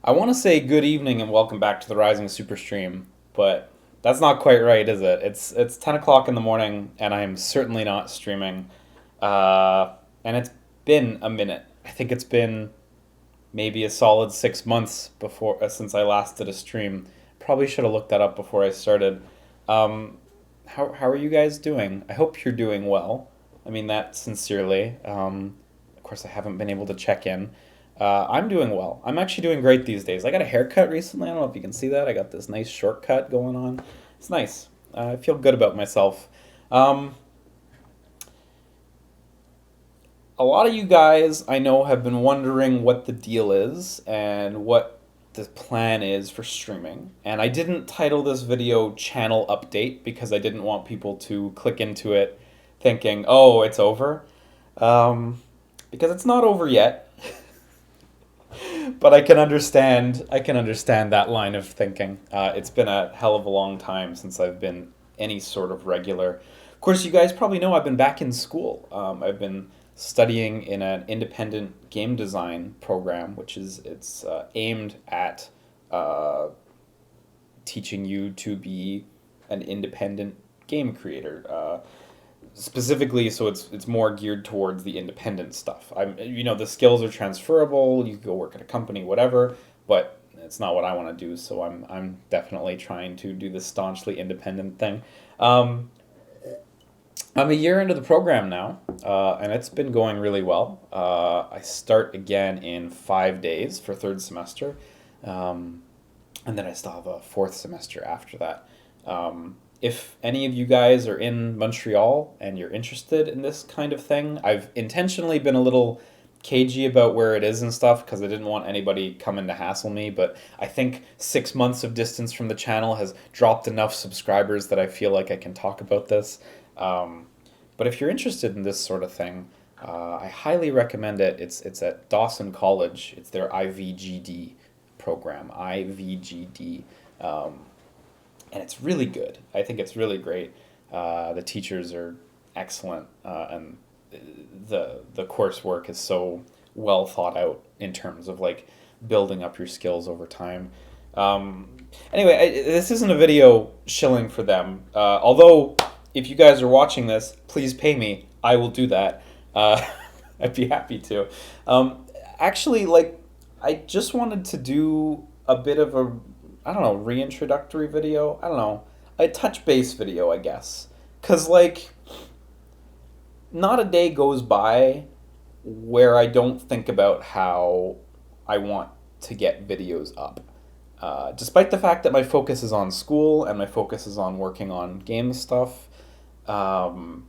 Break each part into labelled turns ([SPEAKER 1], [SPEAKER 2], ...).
[SPEAKER 1] I want to say good evening and welcome back to the Rising SUPERSTREAM, but that's not quite right, is it? It's 10 o'clock in the morning, and I'm certainly not streaming. And it's been a minute. I think it's been maybe a solid 6 months before since I last did a stream. Probably should have looked that up before I started. Um, how are you guys doing? I hope you're doing well. I mean that sincerely. Of course, I haven't been able to check in. I'm doing well. I'm actually doing great these days. I got a haircut recently. I don't know if you can see that. I got this nice shortcut going on. It's nice. I feel good about myself. Um, a lot of you guys I know have been wondering what the deal is and what the plan is for streaming. And I didn't title this video Channel Update because I didn't want people to click into it thinking, oh, it's over. Um, because it's not over yet. But I can understand that line of thinking. It's been a hell of a long time since I've been any sort of regular. Of course, you guys probably know I've been back in school. I've been studying in an independent game design program, which is it's aimed at uh, teaching you to be an independent game creator. Specifically, so it's more geared towards the independent stuff. The skills are transferable. You can go work at a company, whatever, but it's not what I want to do. So I'm definitely trying to do the staunchly independent thing. Um, I'm a year into the program now, and it's been going really well. I start again in 5 days for third semester, um, and then I still have a fourth semester after that. If any of you guys are in Montreal and you're interested in this kind of thing, I've intentionally been a little cagey about where it is and stuff because I didn't want anybody coming to hassle me. But I think 6 months of distance from the channel has dropped enough subscribers that I feel like I can talk about this. Um, but if you're interested in this sort of thing, I highly recommend it. It's at Dawson College. It's their IVGD program, IVGD. Um, and it's really good. I think it's really great. The teachers are excellent, and the coursework is so well thought out in terms of like building up your skills over time. Um, anyway, this isn't a video shilling for them. Although, if you guys are watching this, please pay me. I will do that. Uh, I'd be happy to. Um, actually, like, I just wanted to do a bit of a, I don't know, reintroductory video. I don't know, a touch base video, I guess. Cause like, not a day goes by where I don't think about how I want to get videos up. Despite the fact that my focus is on school and my focus is on working on game stuff, um,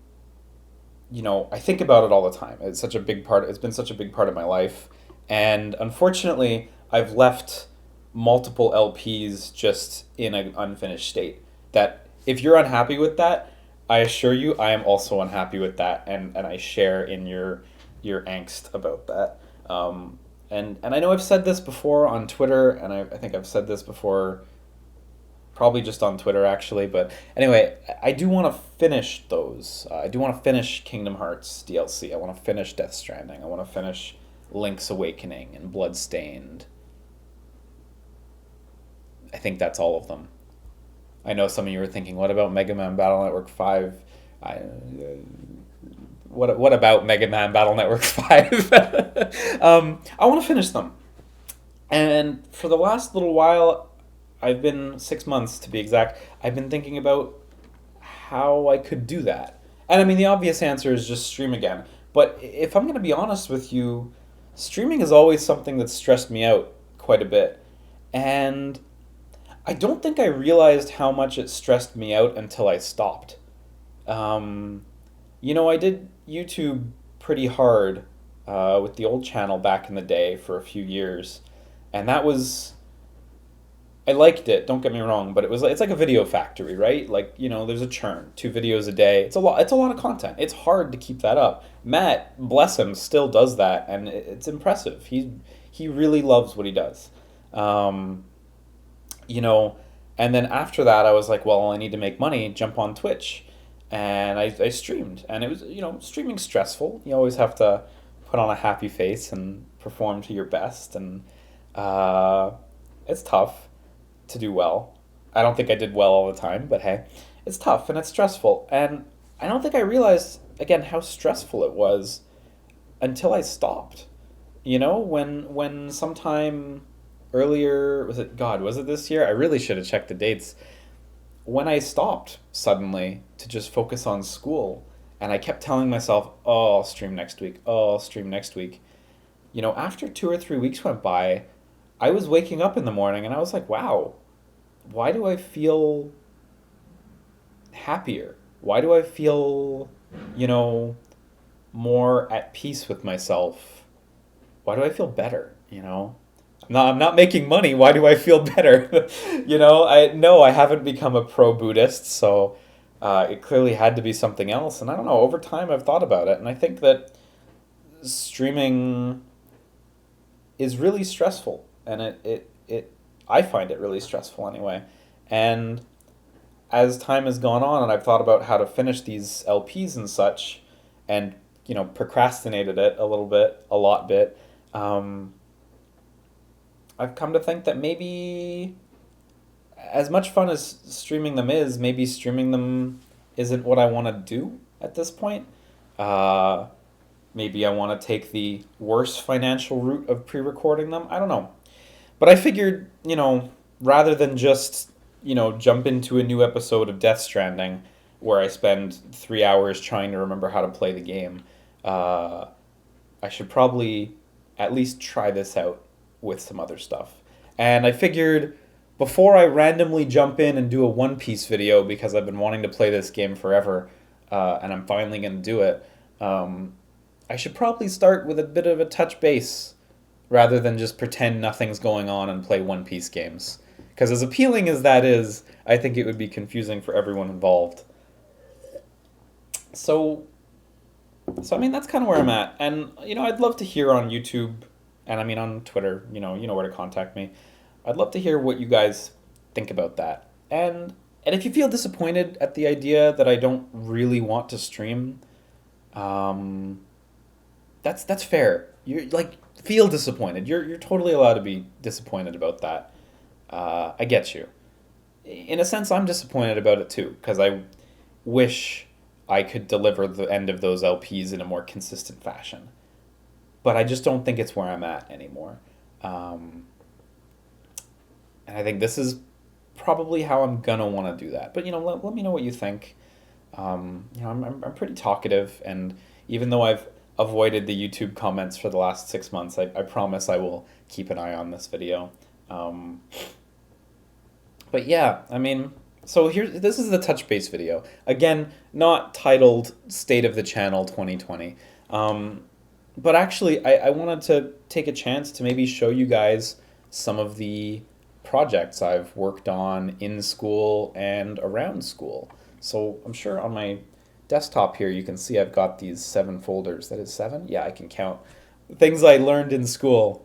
[SPEAKER 1] I think about it all the time. It's such a big part. It's been such a big part of my life, and unfortunately, I've left multiple LPs just in an unfinished state. That if you're unhappy with that, I assure you, I am also unhappy with that, and I share in your angst about that. And I know I've said this before on Twitter, and I think I've said this before probably just on Twitter actually. But anyway, I do want to finish those. I do want to finish Kingdom Hearts DLC. I want to finish Death Stranding. I want to finish Link's Awakening and Bloodstained. I think that's all of them. I know some of you were thinking, what about Mega Man Battle Network 5? What about Mega Man Battle Network 5? I want to finish them. And for the last little while, I've been 6 months to be exact, I've been thinking about how I could do that. And I mean, the obvious answer is just stream again. But if I'm going to be honest with you, streaming is always something that's stressed me out quite a bit. And I don't think I realized how much it stressed me out until I stopped. Um, I did YouTube pretty hard with the old channel back in the day for a few years, and that was I liked it. Don't get me wrong, but it's like a video factory, right? Like there's a churn, 2 videos a day. It's a lot. It's a lot of content. It's hard to keep that up. Matt, bless him, still does that, and it's impressive. He really loves what he does. Um, you know, and then after that, I was like, well, I need to make money. Jump on Twitch, and I streamed, and it was streaming stressful. You always have to put on a happy face and perform to your best, and Uh, it's tough to do well. I don't think I did well all the time, but hey, it's tough and it's stressful. And I don't think I realized, again, how stressful it was until I stopped. When sometime earlier, was it this year? I really should have checked the dates. When I stopped suddenly to just focus on school, and I kept telling myself, oh, I'll stream next week. Oh, I'll stream next week. After 2 or 3 weeks went by, I was waking up in the morning and I was like, wow, why do I feel happier? Why do I feel, you know, more at peace with myself? Why do I feel better? I'm not making money. Why do I feel better? I haven't become a pro Buddhist, so it clearly had to be something else. And I don't know. Over time, I've thought about it, and I think that streaming is really stressful, and it I find it really stressful anyway. And as time has gone on, and I've thought about how to finish these LPs and such, and procrastinated it a lot bit. Um, I've come to think that maybe, as much fun as streaming them is, maybe streaming them isn't what I want to do at this point. Uh, Maybe I want to take the worse financial route of pre-recording them. I don't know. But I figured, rather than just, jump into a new episode of Death Stranding where I spend 3 hours trying to remember how to play the game, uh, I should probably at least try this out with some other stuff. And I figured before I randomly jump in and do a One Piece video because I've been wanting to play this game forever, and I'm finally going to do it, I should probably start with a bit of a touch base rather than just pretend nothing's going on and play One Piece games. Because as appealing as that is, I think it would be confusing for everyone involved. So I mean, that's kind of where I'm at. And, I'd love to hear on YouTube, and I mean on Twitter, you know where to contact me. I'd love to hear what you guys think about that. And if you feel disappointed at the idea that I don't really want to stream, um, that's fair. You like feel disappointed. You're totally allowed to be disappointed about that. I get you. In a sense, I'm disappointed about it too because I wish I could deliver the end of those LPs in a more consistent fashion. But I just don't think it's where I'm at anymore. Um, and I think this is probably how I'm gonna want to do that. But let me know what you think. I'm pretty talkative, and even though I've avoided the YouTube comments for the last 6 months, I promise I will keep an eye on this video. Um, but yeah, I mean, so this is the touch base video. Again, not titled State of the Channel 2020. But actually, I wanted to take a chance to maybe show you guys some of the projects I've worked on in school and around school. So I'm sure on my desktop here you can see I've got these 7 folders. That is 7? Yeah, I can count. Things I learned in school.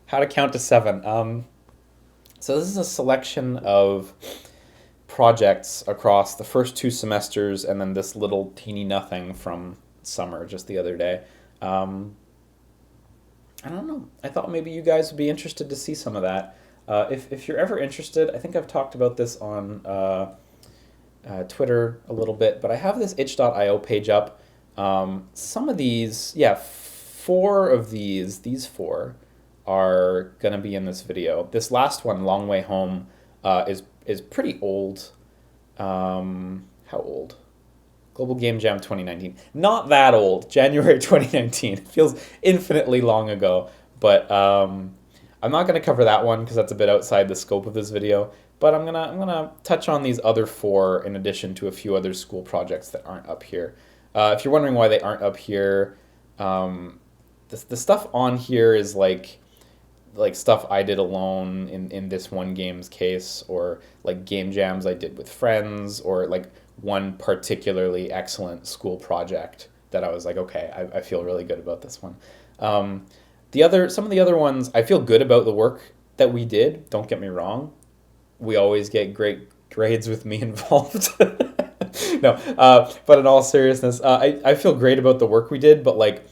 [SPEAKER 1] How to count to 7. So this is a selection of projects across the first 2 semesters and then this little teeny nothing from summer just the other day. I don't know. I thought maybe you guys would be interested to see some of that. If you're ever interested, I think I've talked about this on Twitter a little bit, but I have this itch.io page up. Some of these, 4 of these 4 are going to be in this video. This last one, Long Way Home, is pretty old. How old? Global Game Jam 2019. Not that old. January 2019. It feels infinitely long ago. But I'm not going to cover that one because that's a bit outside the scope of this video. But I'm gonna touch on these other 4 in addition to a few other school projects that aren't up here. If you're wondering why they aren't up here, the stuff on here is like stuff I did alone in this one game's case, or like game jams I did with friends, or like one particularly excellent school project that I was like, okay, I feel really good about this one. Some of the other ones, I feel good about the work that we did. Don't get me wrong. We always get great grades with me involved. No, but in all seriousness, I feel great about the work we did. But like,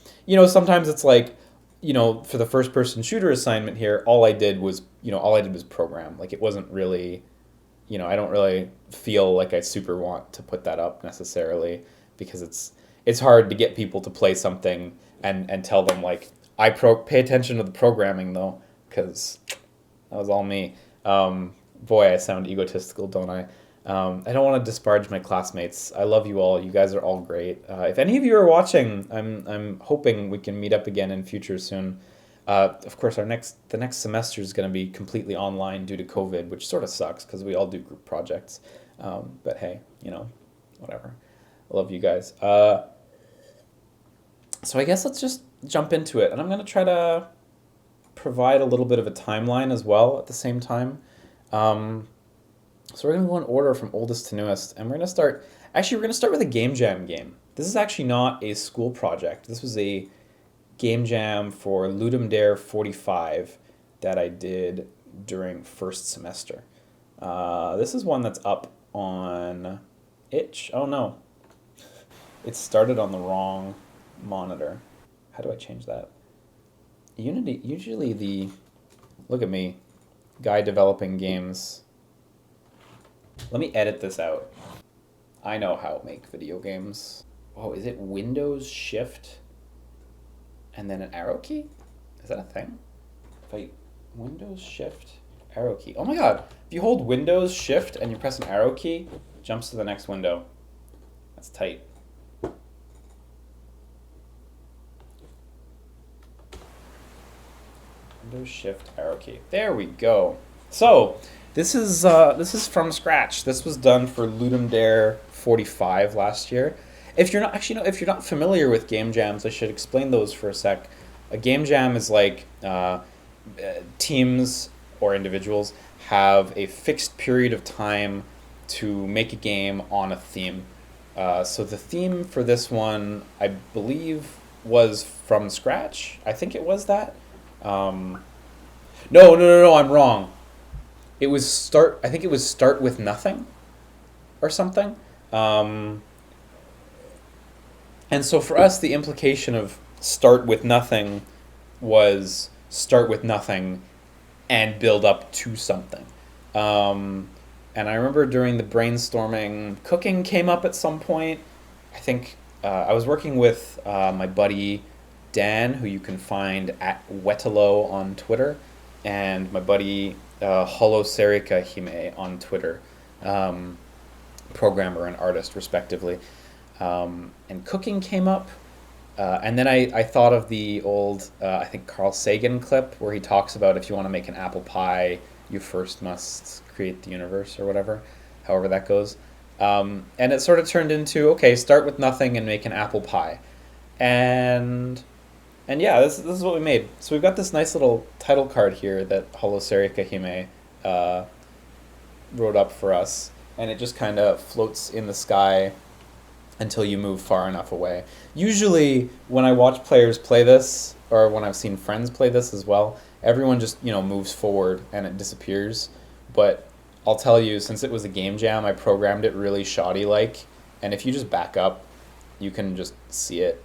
[SPEAKER 1] sometimes it's like, for the first person shooter assignment here, all I did was program. Like it wasn't really, I don't really feel like I super want to put that up necessarily because it's hard to get people to play something and tell them like pay attention to the programming though, because that was all me. Boy, I sound egotistical, don't I? I don't want to disparage my classmates. I love you all. You guys are all great. If any of you are watching, I'm hoping we can meet up again in future soon. Of course, the next semester is going to be completely online due to COVID, which sort of sucks because we all do group projects. But hey, whatever. I love you guys. So I guess let's just jump into it, and I'm going to try to provide a little bit of a timeline as well at the same time. So we're going to go in order from oldest to newest, and we're going to start with a game jam game. This is actually not a school project. This was a game jam for Ludum Dare 45 that I did during first semester. This is one that's up on itch. Oh no, it started on the wrong monitor. How do I change that? Usually look at me, guy developing games. Let me edit this out. I know how to make video games. Oh, is it Windows Shift and then an arrow key? Is that a thing? Windows Shift, arrow key. Oh my god, if you hold Windows Shift and you press an arrow key, it jumps to the next window. That's tight. Windows Shift, arrow key. There we go. So, this is from scratch. This was done for Ludum Dare 45 last year. If you're not familiar with game jams, I should explain those for a sec. A game jam is like teams or individuals have a fixed period of time to make a game on a theme. So the theme for this one, I believe, was from scratch. I think it was that. No, I'm wrong. It was I think it was start with nothing or something. And so for us, the implication of start with nothing was start with nothing and build up to something. And I remember during the brainstorming, cooking came up at some point. I think I was working with my buddy Dan, who you can find at Wetalo on Twitter, and my buddy Holoserika Hime on Twitter, programmer and artist respectively. And cooking came up, and then I thought of the old, I think Carl Sagan clip where he talks about if you want to make an apple pie, you first must create the universe or whatever, however that goes. And it sort of turned into, okay, start with nothing and make an apple pie. And yeah, this is what we made. So we've got this nice little title card here that Holoserika Hime wrote up for us, and it just kind of floats in the sky until you move far enough away. Usually, when I watch players play this, or when I've seen friends play this as well, everyone just moves forward and it disappears. But I'll tell you, since it was a game jam, I programmed it really shoddy-like, and if you just back up, you can just see it.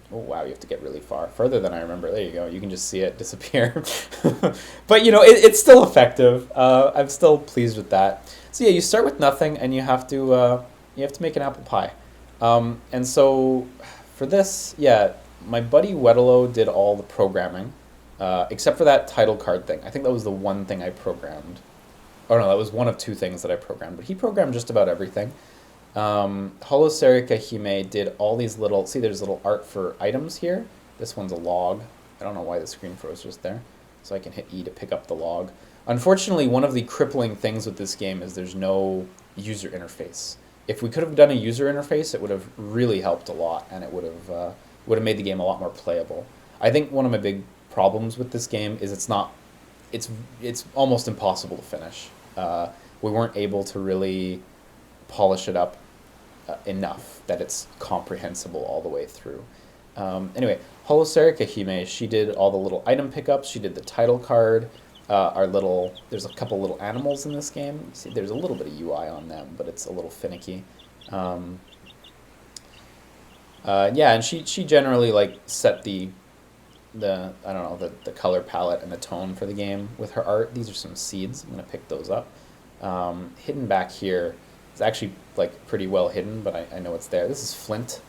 [SPEAKER 1] Oh wow, you have to get really further than I remember. There you go. You can just see it disappear. But it's still effective. I'm still pleased with that. So yeah, you start with nothing, and you have to make an apple pie. And so for this, yeah, my buddy Wetalo did all the programming, except for that title card thing. I think that was the one thing I programmed. Oh no, that was one of two things that I programmed, but he programmed just about everything. Holoserika Hime did all these little, see there's little art for items here. This one's a log. I don't know why the screen froze just there. So I can hit E to pick up the log. Unfortunately, one of the crippling things with this game is there's no user interface. If we could have done a user interface, it would have really helped a lot, and it would have made the game a lot more playable. I think one of my big problems with this game is it's almost impossible to finish. We weren't able to really polish it up enough that it's comprehensible all the way through. Anyway, Holoserika Hime, she did all the little item pickups. She did the title card. There's a couple little animals in this game. See, there's a little bit of UI on them, but it's a little finicky. Yeah, and she generally set the I don't know, the color palette and the tone for the game with her art. These are some seeds. I'm gonna pick those up. Hidden back here is actually like pretty well hidden, but I know it's there. This is flint.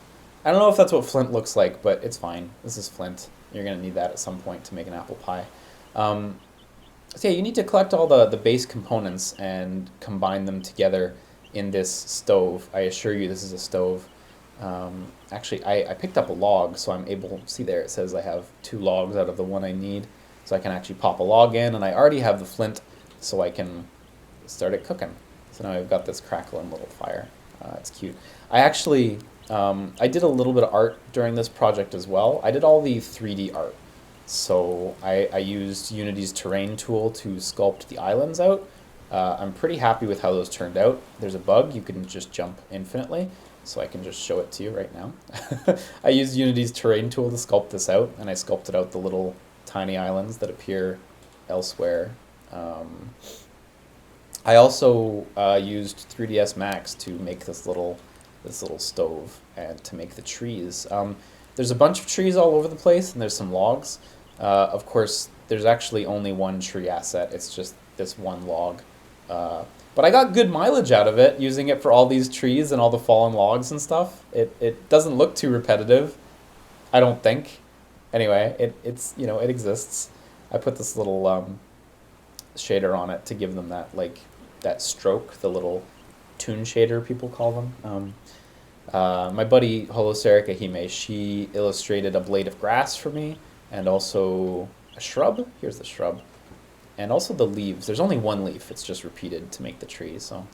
[SPEAKER 1] I don't know if that's what flint looks like, but it's fine. This is flint. You're gonna need that at some point to make an apple pie. So yeah, you need to collect all the base components and combine them together in this stove. I assure you this is a stove. Actually, I picked up a log, so I'm able, see there it says I have 2 logs out of the one I need. So I can actually pop a log in, and I already have the flint, so I can start it cooking. So now I've got this crackling little fire. It's cute. I actually, I did a little bit of art during this project as well. I did all the 3D art. So I used Unity's terrain tool to sculpt the islands out. I'm pretty happy with how those turned out. There's a bug, you can just jump infinitely, so I can just show it to you right now. I used Unity's terrain tool to sculpt this out, and I sculpted out the little tiny islands that appear elsewhere. I also used 3ds Max to make this little stove and to make the trees. There's a bunch of trees all over the place, and there's some logs. Of course, there's actually only one tree asset. It's just this one log. But I got good mileage out of it, using it for all these trees and all the fallen logs and stuff. It doesn't look too repetitive, I don't think. Anyway, it's you know, it exists. I put this little shader on it to give them that, like, that stroke, the little toon shader people call them. My buddy Holoserica Hime, she illustrated a blade of grass for me, and also a shrub. Here's the shrub. And also the leaves. There's only one leaf. It's just repeated to make the tree. So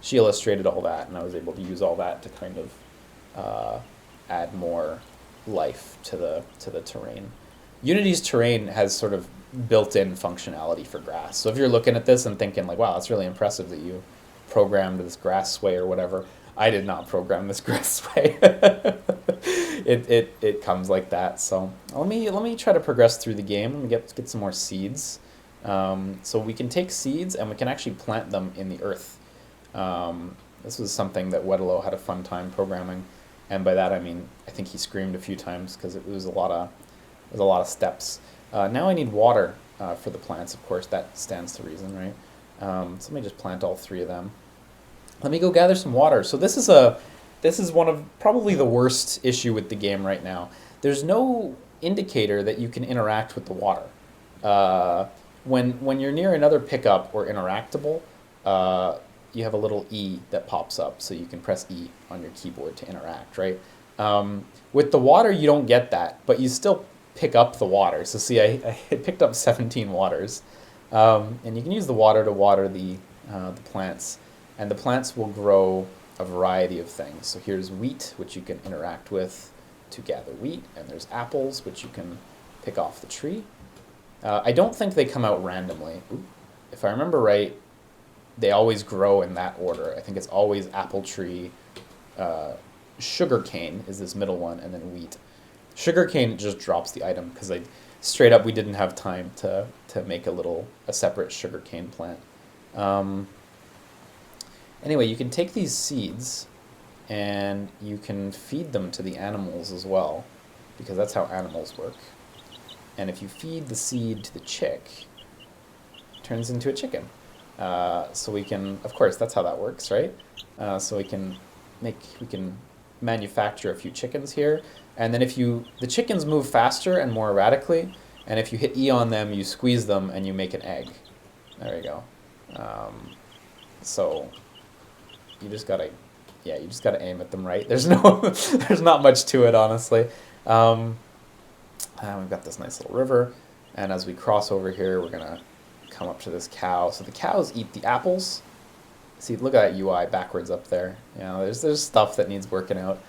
[SPEAKER 1] she illustrated all that, and I was able to use all that to kind of add more life to the terrain. Unity's terrain has sort of built-in functionality for grass. So if you're looking at this and thinking like, wow, that's really impressive that you programmed this grass sway or whatever, I did not program this grass sway. It comes like that. So let me try to progress through the game. Let me get some more seeds. So we can take seeds and we can actually plant them in the earth. This was something that Wedelo had a fun time programming, and by that I mean I think he screamed a few times because it was a lot of steps. Now I need water for the plants. Of course, that stands to reason, right? So let me just plant all 3 of them. Let me go gather some water. So this is one of probably the worst issue with the game right now. There's no indicator that you can interact with the water. When you're near another pickup or interactable, you have a little E that pops up, so you can press E on your keyboard to interact, right? With the water, you don't get that, but you still pick up the water. So see, I picked up 17 waters, and you can use the water to water the plants, and the plants will grow a variety of things. So here's wheat, which you can interact with to gather wheat, and there's apples, which you can pick off the tree. I don't think they come out randomly. If I remember right, they always grow in that order. I think it's always apple tree, sugarcane is this middle one, and then wheat. Sugarcane just drops the item because straight up we didn't have time to make a separate sugarcane plant. Anyway, you can take these seeds and you can feed them to the animals as well, because that's how animals work. And if you feed the seed to the chick, it turns into a chicken. So we can, of course, that's how that works, right? So we can manufacture a few chickens here, and then the chickens move faster and more erratically, and if you hit E on them, you squeeze them and you make an egg. There you go. So you just gotta aim at them right. There's not much to it, honestly. We've got this nice little river, and as we cross over here, we're gonna come up to this cow. So the cows eat the apples. See, look at that UI backwards up there. You know, there's stuff that needs working out,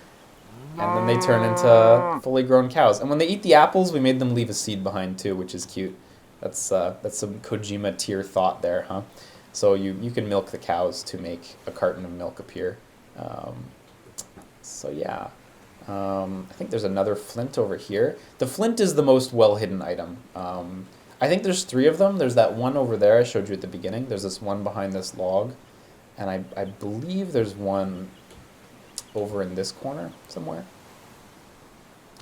[SPEAKER 1] and then they turn into fully grown cows. And when they eat the apples, we made them leave a seed behind too, which is cute. That's some Kojima tier thought there, huh? So you can milk the cows to make a carton of milk appear. So yeah. I think there's another flint over here. The flint is the most well-hidden item. I think there's 3 of them. There's that one over there I showed you at the beginning. There's this one behind this log. And I believe there's one over in this corner somewhere.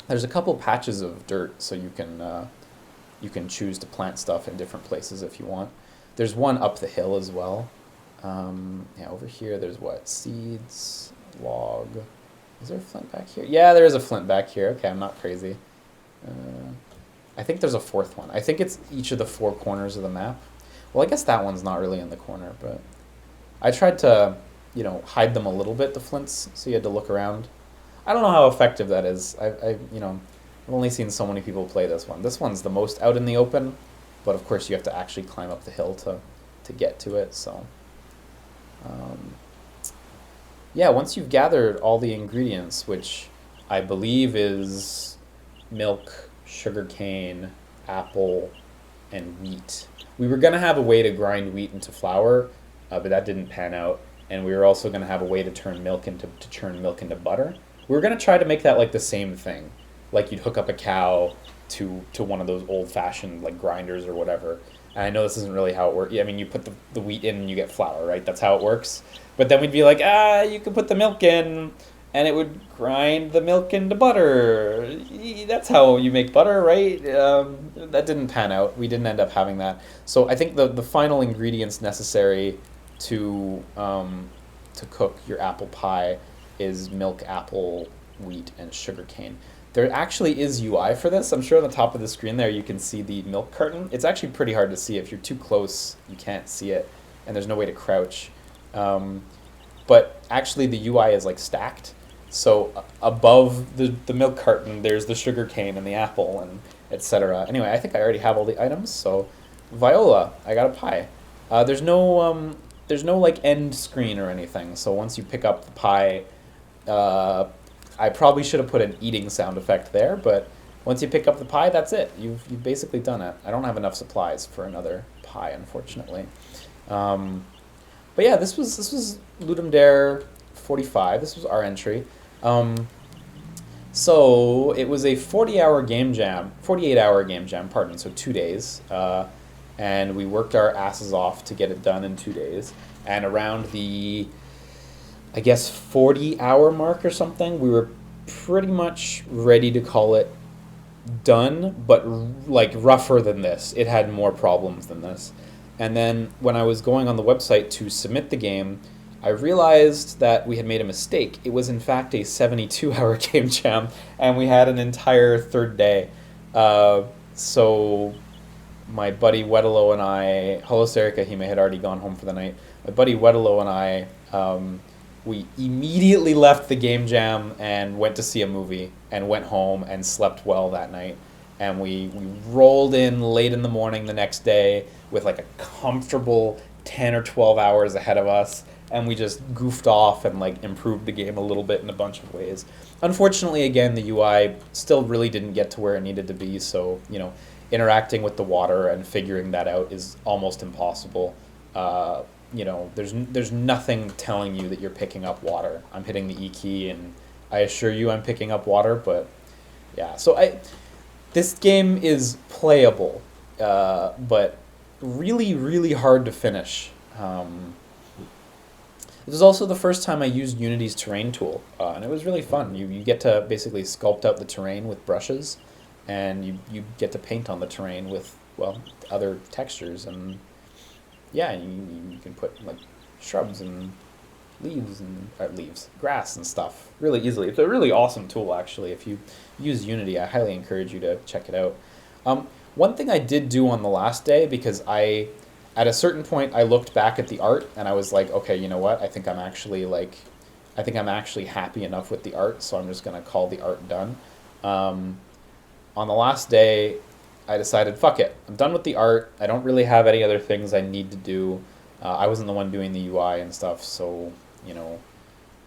[SPEAKER 1] There's a couple patches of dirt, so you can choose to plant stuff in different places if you want. There's one up the hill as well. Yeah, over here there's what? Seeds, log. Is there a flint back here? Yeah, there is a flint back here. Okay, I'm not crazy. I think there's a fourth one. I think it's each of the 4 corners of the map. Well, I guess that one's not really in the corner, but I tried to, you know, hide them a little bit, the flints, so you had to look around. I don't know how effective that is. You know, I've only seen so many people play this one. This one's the most out in the open, but of course you have to actually climb up the hill to get to it, so. Yeah, once you've gathered all the ingredients, which I believe is milk, sugarcane, apple, and wheat. We were going to have a way to grind wheat into flour, but that didn't pan out. And we were also going to have a way to turn milk into butter. We were going to try to make that like the same thing. Like you'd hook up a cow to one of those old-fashioned like grinders or whatever. And I know this isn't really how it works. I mean, you put the wheat in and you get flour, right? That's how it works. But then we'd be like, you could put the milk in, and it would grind the milk into butter. That's how you make butter, right? That didn't pan out. We didn't end up having that. So I think the final ingredients necessary to cook your apple pie is milk, apple, wheat, and sugarcane. There actually is UI for this. I'm sure on the top of the screen there you can see the milk carton. It's actually pretty hard to see. If you're too close, you can't see it, and there's no way to crouch. But actually the UI is like stacked. So above the milk carton, there's the sugar cane and the apple and etc. Anyway, I think I already have all the items. So Viola, I got a pie. There's no like end screen or anything. So once you pick up the pie, I probably should have put an eating sound effect there, but once you pick up the pie, that's it. You've basically done it. I don't have enough supplies for another pie, unfortunately. But yeah, this was Ludum Dare 45. This was our entry. So it was a 48-hour game jam, pardon, so 2 days. And we worked our asses off to get it done in 2 days. And around the, I guess, 40-hour mark or something, we were pretty much ready to call it done, but like rougher than this. It had more problems than this. And then when I was going on the website to submit the game, I realized that we had made a mistake. It was in fact a 72-hour game jam, and we had an entire third day. So my buddy Weddelo and I, hello Serica, he may had already gone home for the night. My buddy Weddelo and I, we immediately left the game jam and went to see a movie and went home and slept well that night. And we rolled in late in the morning the next day with like a comfortable 10 or 12 hours ahead of us, and we just goofed off and like improved the game a little bit in a bunch of ways. Unfortunately, again, the UI still really didn't get to where it needed to be, so, you know, interacting with the water and figuring that out is almost impossible. You know, there's nothing telling you that you're picking up water. I'm hitting the E key, and I assure you I'm picking up water, but yeah. So this game is playable, but really, really hard to finish. This was also the first time I used Unity's terrain tool, and it was really fun. You get to basically sculpt out the terrain with brushes, and you get to paint on the terrain with, well, other textures, and yeah, you can put like shrubs and leaves and grass and stuff really easily. It's a really awesome tool, actually. If you use Unity, I highly encourage you to check it out. One thing I did do on the last day, because at a certain point I looked back at the art and I was like, okay, you know what? I think I'm actually happy enough with the art, so I'm just gonna call the art done. On the last day, I decided, fuck it, I'm done with the art. I don't really have any other things I need to do. I wasn't the one doing the UI and stuff, so, you know,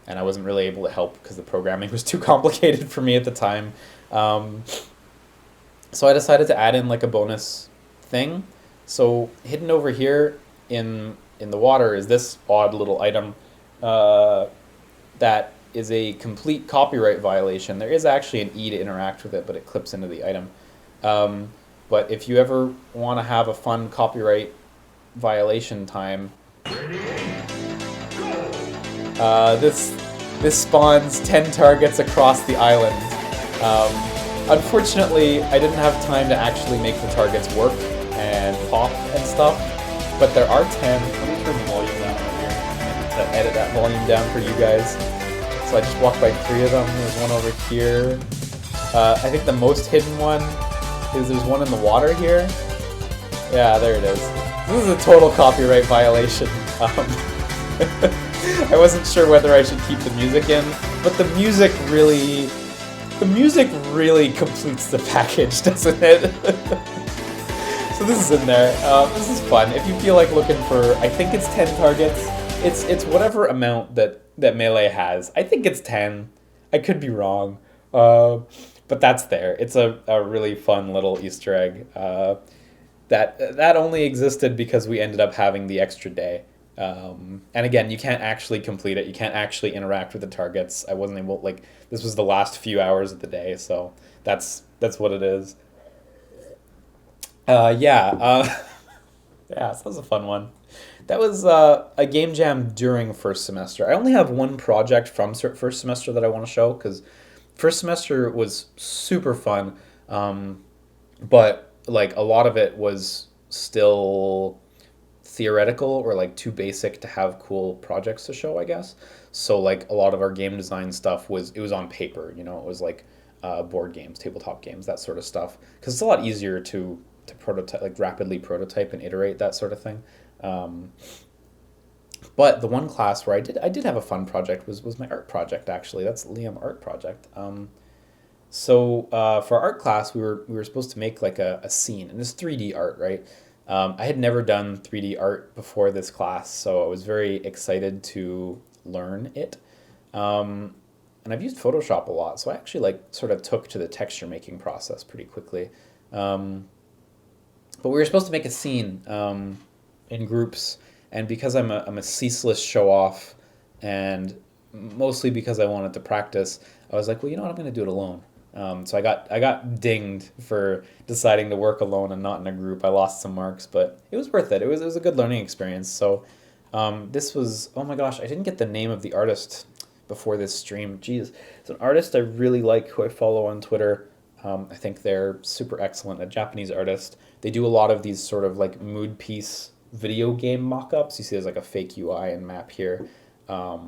[SPEAKER 1] and I wasn't really able to help because the programming was too complicated for me at the time. So I decided to add in like a bonus thing. So hidden over here in the water is this odd little item that is a complete copyright violation. There is actually an E to interact with it, but it clips into the item. But if you ever want to have a fun copyright violation time, this spawns 10 targets across the island. Unfortunately, I didn't have time to actually make the targets work and pop and stuff, but there are 10. Let me turn the volume down right here. I need to edit that volume down for you guys. So I just walked by 3 of them. There's one over here. I think the most hidden one is there's one in the water here. Yeah, there it is. This is a total copyright violation. I wasn't sure whether I should keep the music in, but the music really completes the package, doesn't it? So this is in there. This is fun. If you feel like looking for, I think it's 10 targets. It's whatever amount that Melee has. I think it's 10. I could be wrong. But that's there. It's a really fun little Easter egg. That only existed because we ended up having the extra day. And again, you can't actually complete it. You can't actually interact with the targets. I wasn't able, like, this was the last few hours of the day, so that's what it is. Yeah, so that was a fun one. That was a game jam during first semester. I only have one project from first semester that I want to show, because first semester was super fun, but like a lot of it was still theoretical or like too basic to have cool projects to show, I guess. So like a lot of our game design stuff was on paper, you know, it was like board games, tabletop games, that sort of stuff, because it's a lot easier to prototype, like rapidly prototype and iterate, that sort of thing. But the one class where I did have a fun project was my art project, actually. That's Liam art project. So for our art class, we were supposed to make like a scene, and it's 3D art, right? I had never done 3D art before this class, so I was very excited to learn it. And I've used Photoshop a lot, so I actually like sort of took to the texture making process pretty quickly. But we were supposed to make a scene in groups, and because I'm a ceaseless show off, and mostly because I wanted to practice, I was like, well, you know what, I'm going to do it alone. So I got dinged for deciding to work alone and not in a group. I lost some marks, but it was worth it. It was a good learning experience. So this was, oh my gosh, I didn't get the name of the artist before this stream. Jeez, it's an artist I really like who I follow on Twitter. I think they're super excellent, a Japanese artist. They do a lot of these sort of like mood piece video game mock-ups. You see there's like a fake UI and map here. I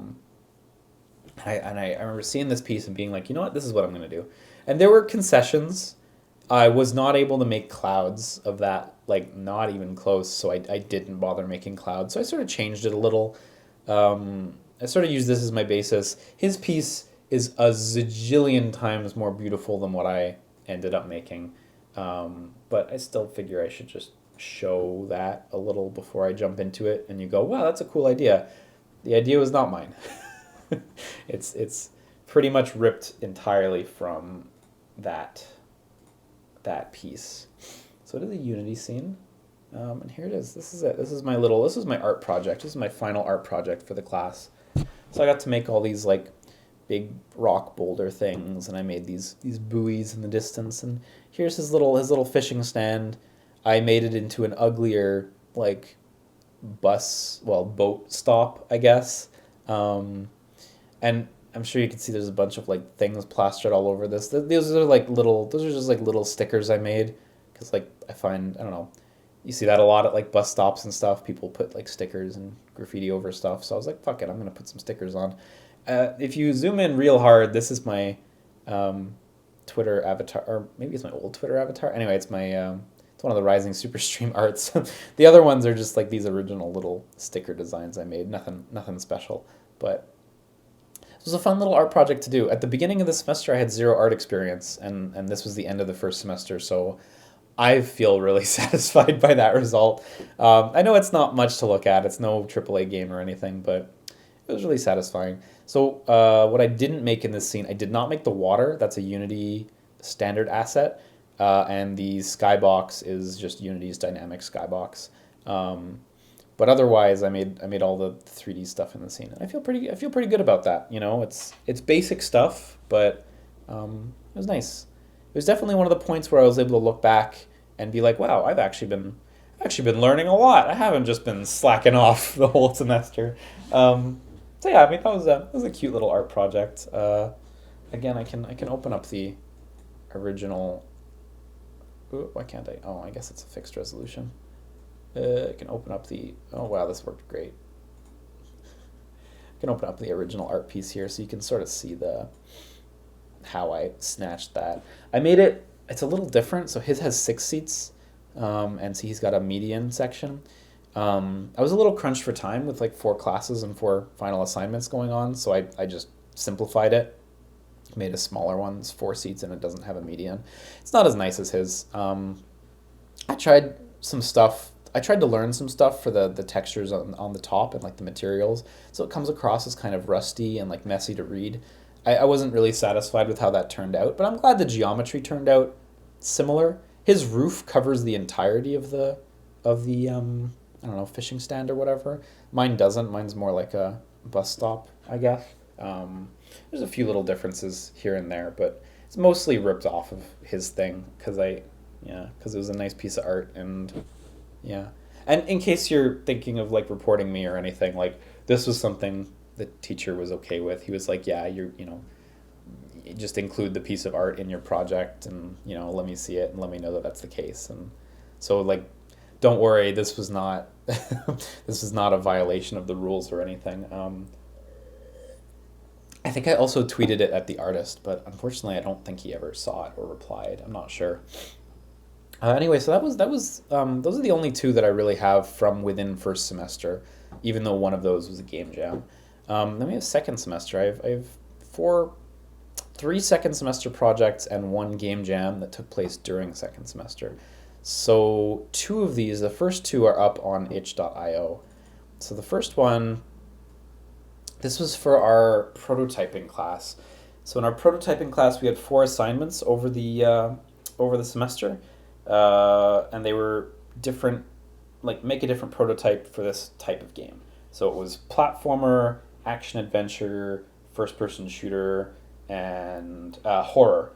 [SPEAKER 1] remember seeing this piece and being like, you know what, this is what I'm going to do. And there were concessions. I was not able to make clouds of that, like not even close, so I didn't bother making clouds. So I sort of changed it a little. I sort of used this as my basis. His piece is a zillion times more beautiful than what I ended up making. But I still figure I should just show that a little before I jump into it. And you go, wow, that's a cool idea. The idea was not mine. It's pretty much ripped entirely from that piece. So it is a Unity scene. And here it is. This is it. This is my art project. This is my final art project for the class. So I got to make all these like big rock boulder things, and I made these buoys in the distance, and here's his little fishing stand. I made it into an uglier like boat stop, I guess. And I'm sure you can see there's a bunch of like things plastered all over this. Those are just like little stickers I made, because like I find, I don't know, you see that a lot at like bus stops and stuff. People put like stickers and graffiti over stuff. So I was like, fuck it, I'm gonna put some stickers on. If you zoom in real hard, this is my Twitter avatar, or maybe it's my old Twitter avatar. Anyway, it's my it's one of the Rising SUPERSTREAM arts. The other ones are just like these original little sticker designs I made. Nothing special, but it was a fun little art project to do. At the beginning of the semester, I had 0 art experience, and this was the end of the first semester, so I feel really satisfied by that result. I know it's not much to look at. It's no AAA game or anything, but it was really satisfying. So what I didn't make in this scene, I did not make the water. That's a Unity standard asset, and the skybox is just Unity's dynamic skybox. But otherwise, I made all the 3D stuff in the scene, and I feel pretty good about that. You know, it's basic stuff, but it was nice. It was definitely one of the points where I was able to look back and be like, wow, I've actually been learning a lot. I haven't just been slacking off the whole semester. So yeah, I mean, that was a cute little art project. Again, I can open up the original. Ooh, why can't I? Oh, I guess it's a fixed resolution. I can open up the. Oh wow, this worked great. I can open up the original art piece here, so you can sort of see the how I snatched that. I made it. It's a little different. So his has 6 seats, and so he's got a median section. I was a little crunched for time with like 4 classes and 4 final assignments going on, so I just simplified it, made a smaller one. It's 4 seats and it doesn't have a median. It's not as nice as his. I tried some stuff. I tried to learn some stuff for the textures on the top and like the materials, so it comes across as kind of rusty and like messy to read. I wasn't really satisfied with how that turned out, but I'm glad the geometry turned out similar. His roof covers the entirety of the I don't know, fishing stand or whatever. Mine doesn't. Mine's more like a bus stop, I guess. There's a few little differences here and there, but it's mostly ripped off of his thing because because it was a nice piece of art, and yeah. And in case you're thinking of like reporting me or anything, like this was something the teacher was okay with. He was like, yeah, just include the piece of art in your project, and let me see it and let me know that that's the case. And so like, don't worry, this was not this is not a violation of the rules or anything. I think I also tweeted it at the artist, but unfortunately I don't think he ever saw it or replied. I'm not sure. Anyway, so that was those are the only 2 that I really have from within first semester, even though one of those was a game jam. Then we have second semester. I have 3 second semester projects and 1 game jam that took place during second semester. So 2 of these, the first 2 are up on itch.io. So the first one, this was for our prototyping class. So in our prototyping class, we had 4 assignments over the semester, and they were different, like make a different prototype for this type of game. So it was platformer, action adventure, first-person shooter, and horror.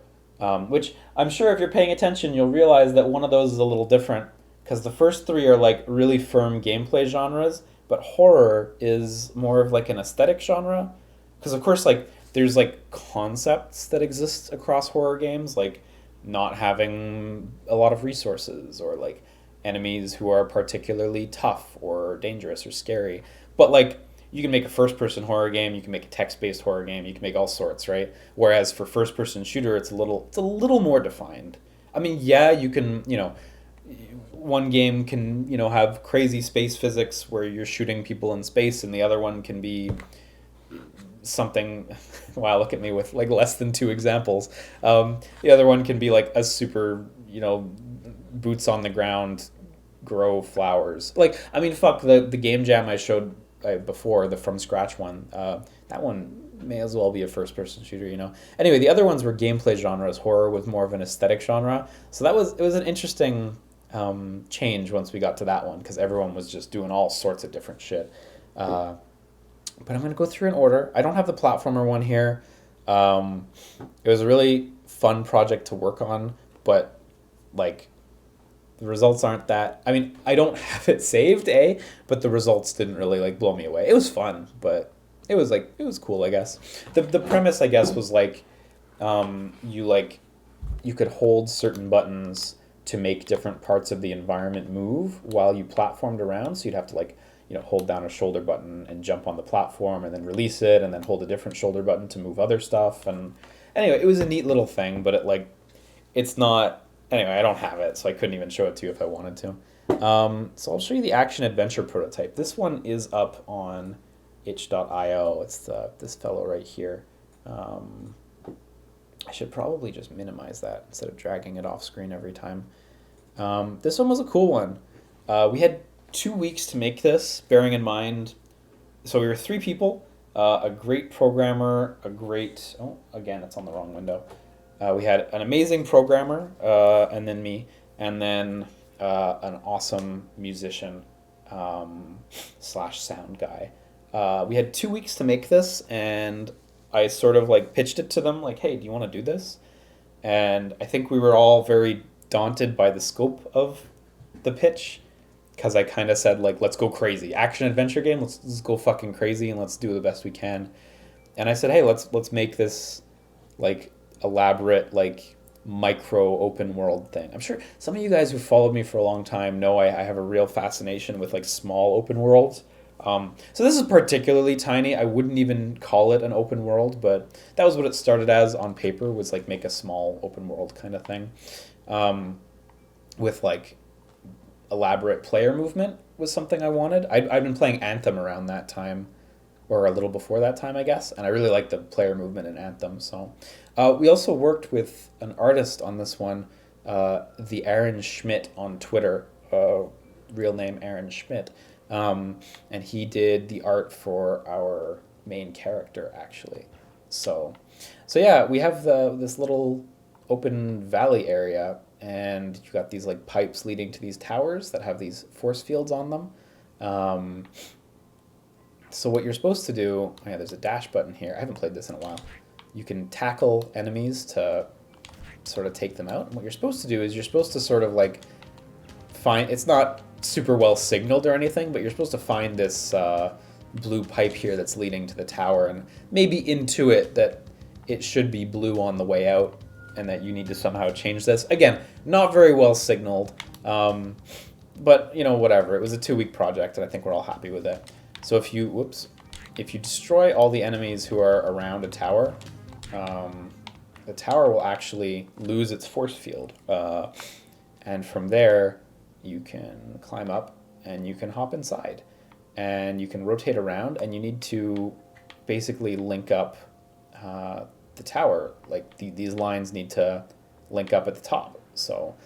[SPEAKER 1] Which I'm sure if you're paying attention, you'll realize that one of those is a little different, because the first 3 are like really firm gameplay genres, but horror is more of like an aesthetic genre. Because of course, like there's like concepts that exist across horror games, like not having a lot of resources, or like enemies who are particularly tough or dangerous or scary. But like you can make a first-person horror game, you can make a text-based horror game, you can make all sorts, right? Whereas for first-person shooter, it's a little more defined. I mean, yeah, you can, one game can, have crazy space physics where you're shooting people in space, and the other one can be something. Wow, look at me with like less than 2 examples. The other one can be like a super, boots on the ground, grow flowers. Like, I mean, fuck, the game jam I showed before, the from scratch one, that one may as well be a first person shooter. Anyway, the other ones were gameplay genres. Horror was more of an aesthetic genre, so it was an interesting change once we got to that one, because everyone was just doing all sorts of different shit. But I'm going to go through in order. I don't have the platformer one here. It was a really fun project to work on, but like the results aren't that. I mean, I don't have it saved, but the results didn't really like blow me away. It was fun, but it was cool, I guess. The premise, I guess, was like you could hold certain buttons to make different parts of the environment move while you platformed around. So you'd have to like, hold down a shoulder button and jump on the platform and then release it, and then hold a different shoulder button to move other stuff. And anyway, it was a neat little thing, but it's not. Anyway, I don't have it, so I couldn't even show it to you if I wanted to. So I'll show you the action adventure prototype. This one is up on itch.io. It's this fellow right here. I should probably just minimize that instead of dragging it off screen every time. This one was a cool one. We had 2 weeks to make this, bearing in mind, so we were 3 people, a great programmer, again, it's on the wrong window. We had an amazing programmer, and then me, and then an awesome musician / sound guy. We had 2 weeks to make this, and I sort of like pitched it to them, like, hey, do you want to do this? And I think we were all very daunted by the scope of the pitch, because I kind of said, like, let's go crazy. Action adventure game, let's go fucking crazy, and let's do the best we can. And I said, hey, let's make this like elaborate, like micro open world thing. I'm sure some of you guys who followed me for a long time know I have a real fascination with like small open worlds. So this is particularly tiny. I wouldn't even call it an open world, but that was what it started as on paper, was like make a small open world kind of thing, with like elaborate player movement was something I wanted. I'd been playing Anthem around that time, or a little before that time, I guess, and I really liked the player movement in Anthem. So we also worked with an artist on this one, the Aaron Schmidt on Twitter, real name Aaron Schmidt, and he did the art for our main character, actually. So yeah, we have this little open valley area, and you've got these like pipes leading to these towers that have these force fields on them. So what you're supposed to do, oh yeah, there's a dash button here. I haven't played this in a while. You can tackle enemies to sort of take them out. And what you're supposed to do is you're supposed to sort of like find, it's not super well signaled or anything, but you're supposed to find this blue pipe here that's leading to the tower, and maybe intuit that it should be blue on the way out, and that you need to somehow change this. Again, not very well signaled, but you know, whatever. It was a 2-week project, and I think we're all happy with it. So if you, if you destroy all the enemies who are around a tower, the tower will actually lose its force field, and from there you can climb up and you can hop inside, and you can rotate around, and you need to basically link up the tower. Like these lines need to link up at the top. So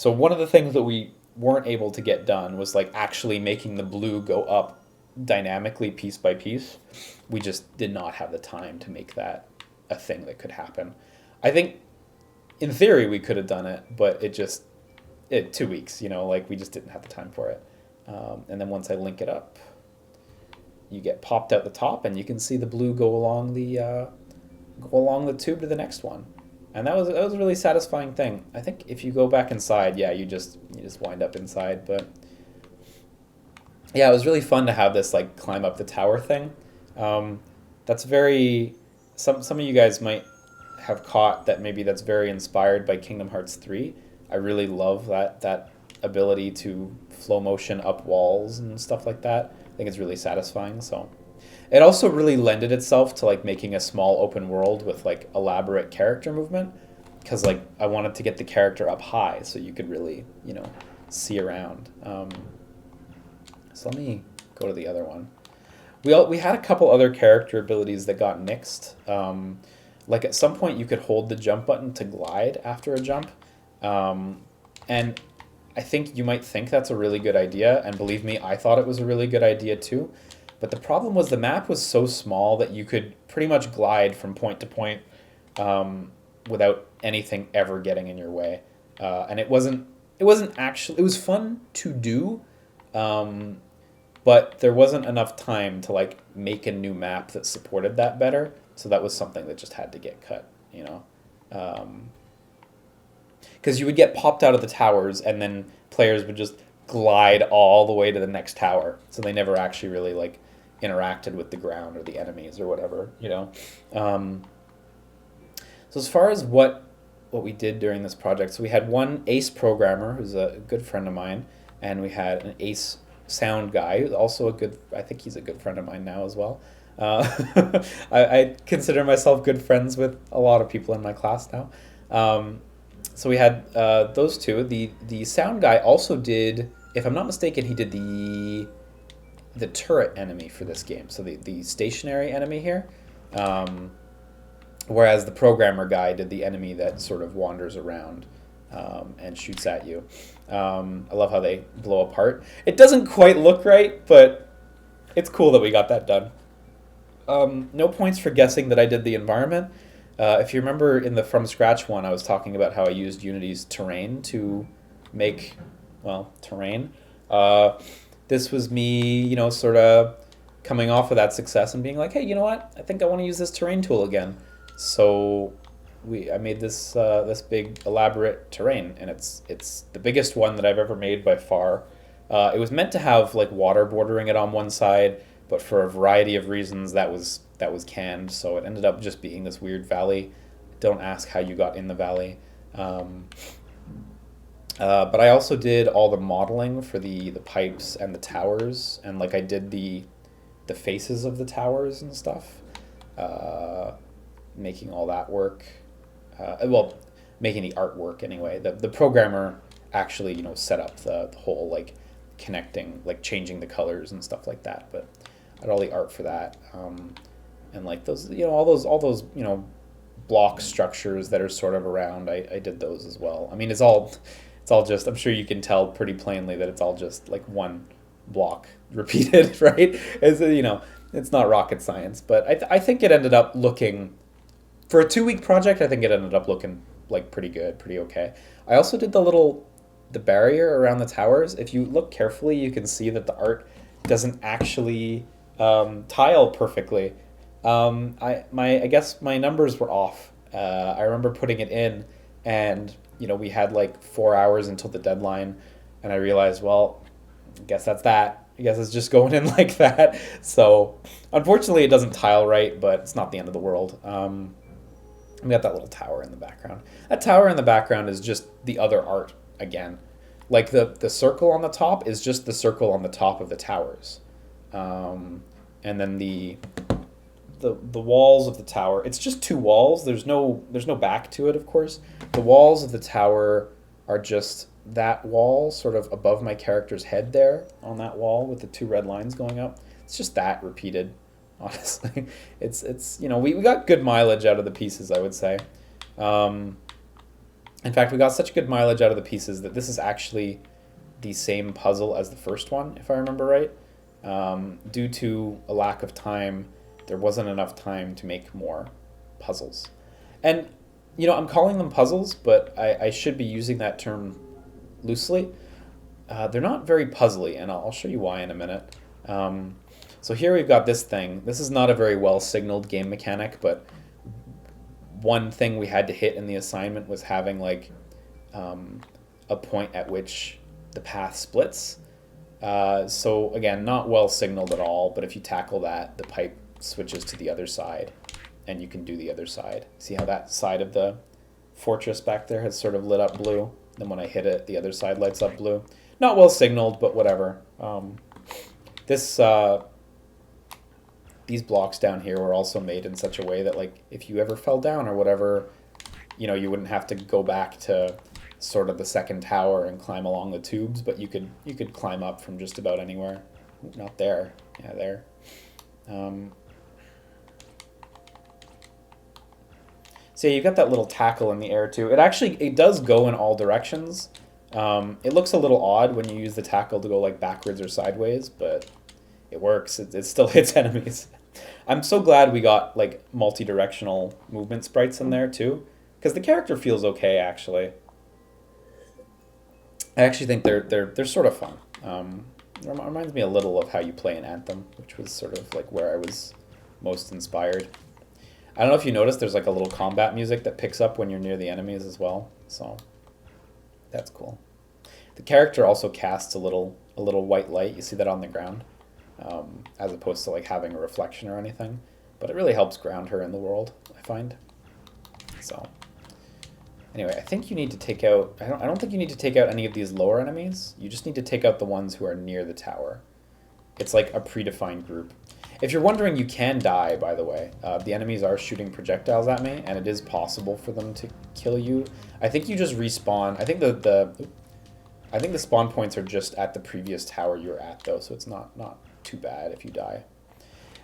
[SPEAKER 1] one of the things that we weren't able to get done was like actually making the blue go up dynamically piece by piece. We just did not have the time to make that a thing that could happen. I think in theory we could have done it, but it 2 weeks, you know, like we just didn't have the time for it. And then once I link it up, you get popped out the top, and you can see the blue go along the tube to the next one. And that was a really satisfying thing. I think if you go back inside, yeah, you just wind up inside, but yeah, it was really fun to have this like climb up the tower thing. That's very, some of you guys might have caught that maybe that's very inspired by Kingdom Hearts 3. I really love that ability to flow motion up walls and stuff like that. I think it's really satisfying. So it also really lended itself to like making a small open world with like elaborate character movement, because like I wanted to get the character up high so you could really, you know, see around. So let me go to the other one. We had a couple other character abilities that got nixed. Like at some point you could hold the jump button to glide after a jump. And I think you might think that's a really good idea, and believe me, I thought it was a really good idea too. But the problem was the map was so small that you could pretty much glide from point to point without anything ever getting in your way. And it wasn't actually, it was fun to do, but there wasn't enough time to like make a new map that supported that better. So that was something that just had to get cut, you know. Because you would get popped out of the towers, and then players would just glide all the way to the next tower. So they never actually really like interacted with the ground or the enemies or whatever, you know. So as far as what we did during this project, so we had one ace programmer who's a good friend of mine, and we had an ace sound guy who's also I think he's a good friend of mine now as well. I consider myself good friends with a lot of people in my class now. So we had those two. The sound guy also did, if I'm not mistaken, he did the turret enemy for this game. So the stationary enemy here. Whereas the programmer guy did the enemy that sort of wanders around and shoots at you. I love how they blow apart. It doesn't quite look right, but it's cool that we got that done. No points for guessing that I did the environment. If you remember in the From Scratch one, I was talking about how I used Unity's terrain to make, well, terrain. This was me, you know, sort of coming off of that success and being like, hey, you know what? I think I want to use this terrain tool again. So I made this this big elaborate terrain, and it's the biggest one that I've ever made by far. It was meant to have like water bordering it on one side, but for a variety of reasons that was canned, so it ended up just being this weird valley. Don't ask how you got in the valley. Um, but I also did all the modeling for the pipes and the towers, and like I did the faces of the towers and stuff, uh, making all that work. Well, making the artwork anyway. The programmer actually, set up the whole like connecting, like changing the colors and stuff like that. But I had all the art for that, and like those, all those block structures that are sort of around. I did those as well. I mean, it's all just. I'm sure you can tell pretty plainly that it's all just like one block repeated, right? It's not rocket science, but I think it ended up looking for a 2 week project. I think it ended up looking like pretty good, pretty okay. I also did the barrier around the towers. If you look carefully, you can see that the art doesn't actually tile perfectly. I guess my numbers were off. I remember putting it in, and we had like 4 hours until the deadline, and I realized, well, I guess that's that. I guess it's just going in like that. So unfortunately, it doesn't tile right, but it's not the end of the world. We got that little tower in the background. That tower in the background is just the other art again. Like the circle on the top is just the circle on the top of the towers, and then the walls of the tower. It's just two walls. There's no back to it, of course. The walls of the tower are just that wall, sort of above my character's head there on that wall with the two red lines going up. It's just that repeated. Honestly, it's we got good mileage out of the pieces, I would say. In fact, we got such good mileage out of the pieces that this is actually the same puzzle as the first one, if I remember right. Due to a lack of time, there wasn't enough time to make more puzzles. And, I'm calling them puzzles, but I should be using that term loosely. They're not very puzzly, and I'll show you why in a minute. So here we've got this thing. This is not a very well signaled game mechanic, but one thing we had to hit in the assignment was having like a point at which the path splits. So again, not well signaled at all, but if you tackle that, the pipe switches to the other side, and you can do the other side. See how that side of the fortress back there has sort of lit up blue? Then when I hit it, the other side lights up blue. Not well signaled, but whatever. These blocks down here were also made in such a way that, like, if you ever fell down or whatever, you wouldn't have to go back to sort of the second tower and climb along the tubes, but you could climb up from just about anywhere. Not there. Yeah, there. So yeah, you've got that little tackle in the air too. It does go in all directions. It looks a little odd when you use the tackle to go like backwards or sideways, but it works. It still hits enemies. I'm so glad we got like multi-directional movement sprites in there too, because the character feels okay actually. I actually think they're sort of fun. It reminds me a little of how you play an Anthem, which was sort of like where I was most inspired. I don't know if you noticed, there's like a little combat music that picks up when you're near the enemies as well, so that's cool. The character also casts a little white light. You see that on the ground, as opposed to like having a reflection or anything. But it really helps ground her in the world, I find. So anyway, I think you need to take out. I don't think you need to take out any of these lower enemies. You just need to take out the ones who are near the tower. It's like a predefined group. If you're wondering, you can die, by the way. The enemies are shooting projectiles at me, and it is possible for them to kill you. I think you just respawn. I think the spawn points are just at the previous tower you were at, though, so it's not too bad if you die.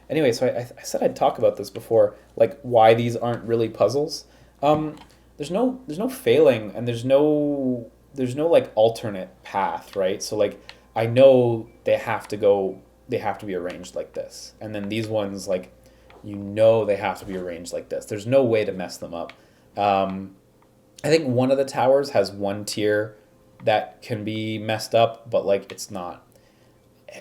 [SPEAKER 1] Anyway, so I said I'd talk about this before, like why these aren't really puzzles. There's no failing, and there's no like alternate path, right? So like I know they have to be arranged like this, and then these ones, like, they have to be arranged like this. There's no way to mess them up. I think one of the towers has one tier that can be messed up, but like it's not.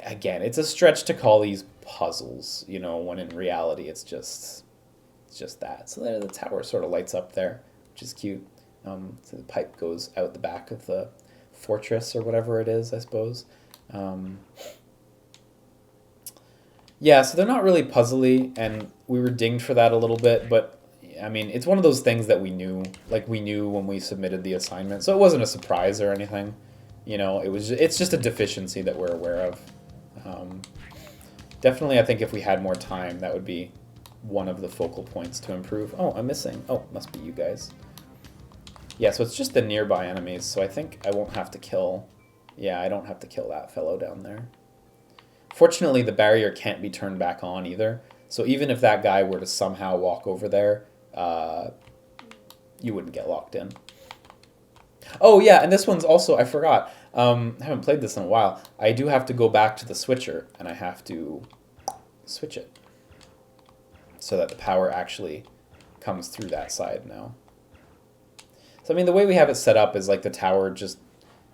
[SPEAKER 1] Again, it's a stretch to call these puzzles, when in reality it's just that. So there, the tower sort of lights up there, which is cute. So the pipe goes out the back of the fortress or whatever it is, I suppose. Yeah, so they're not really puzzly, and we were dinged for that a little bit, but I mean, it's one of those things that we knew, like we knew when we submitted the assignment, so it wasn't a surprise or anything. You know, it's just a deficiency that we're aware of. Um, Definitely, I think if we had more time, that would be one of the focal points to improve. Oh, I'm missing. Oh, must be you guys. Yeah, so it's just the nearby enemies, so I think I won't have to kill... Yeah, I don't have to kill that fellow down there. Fortunately, the barrier can't be turned back on either, so even if that guy were to somehow walk over there, you wouldn't get locked in. Oh, yeah, and this one's also... I forgot. I haven't played this in a while. I do have to go back to the switcher, and I have to switch it so that the power actually comes through that side now. So, I mean, the way we have it set up is like the tower just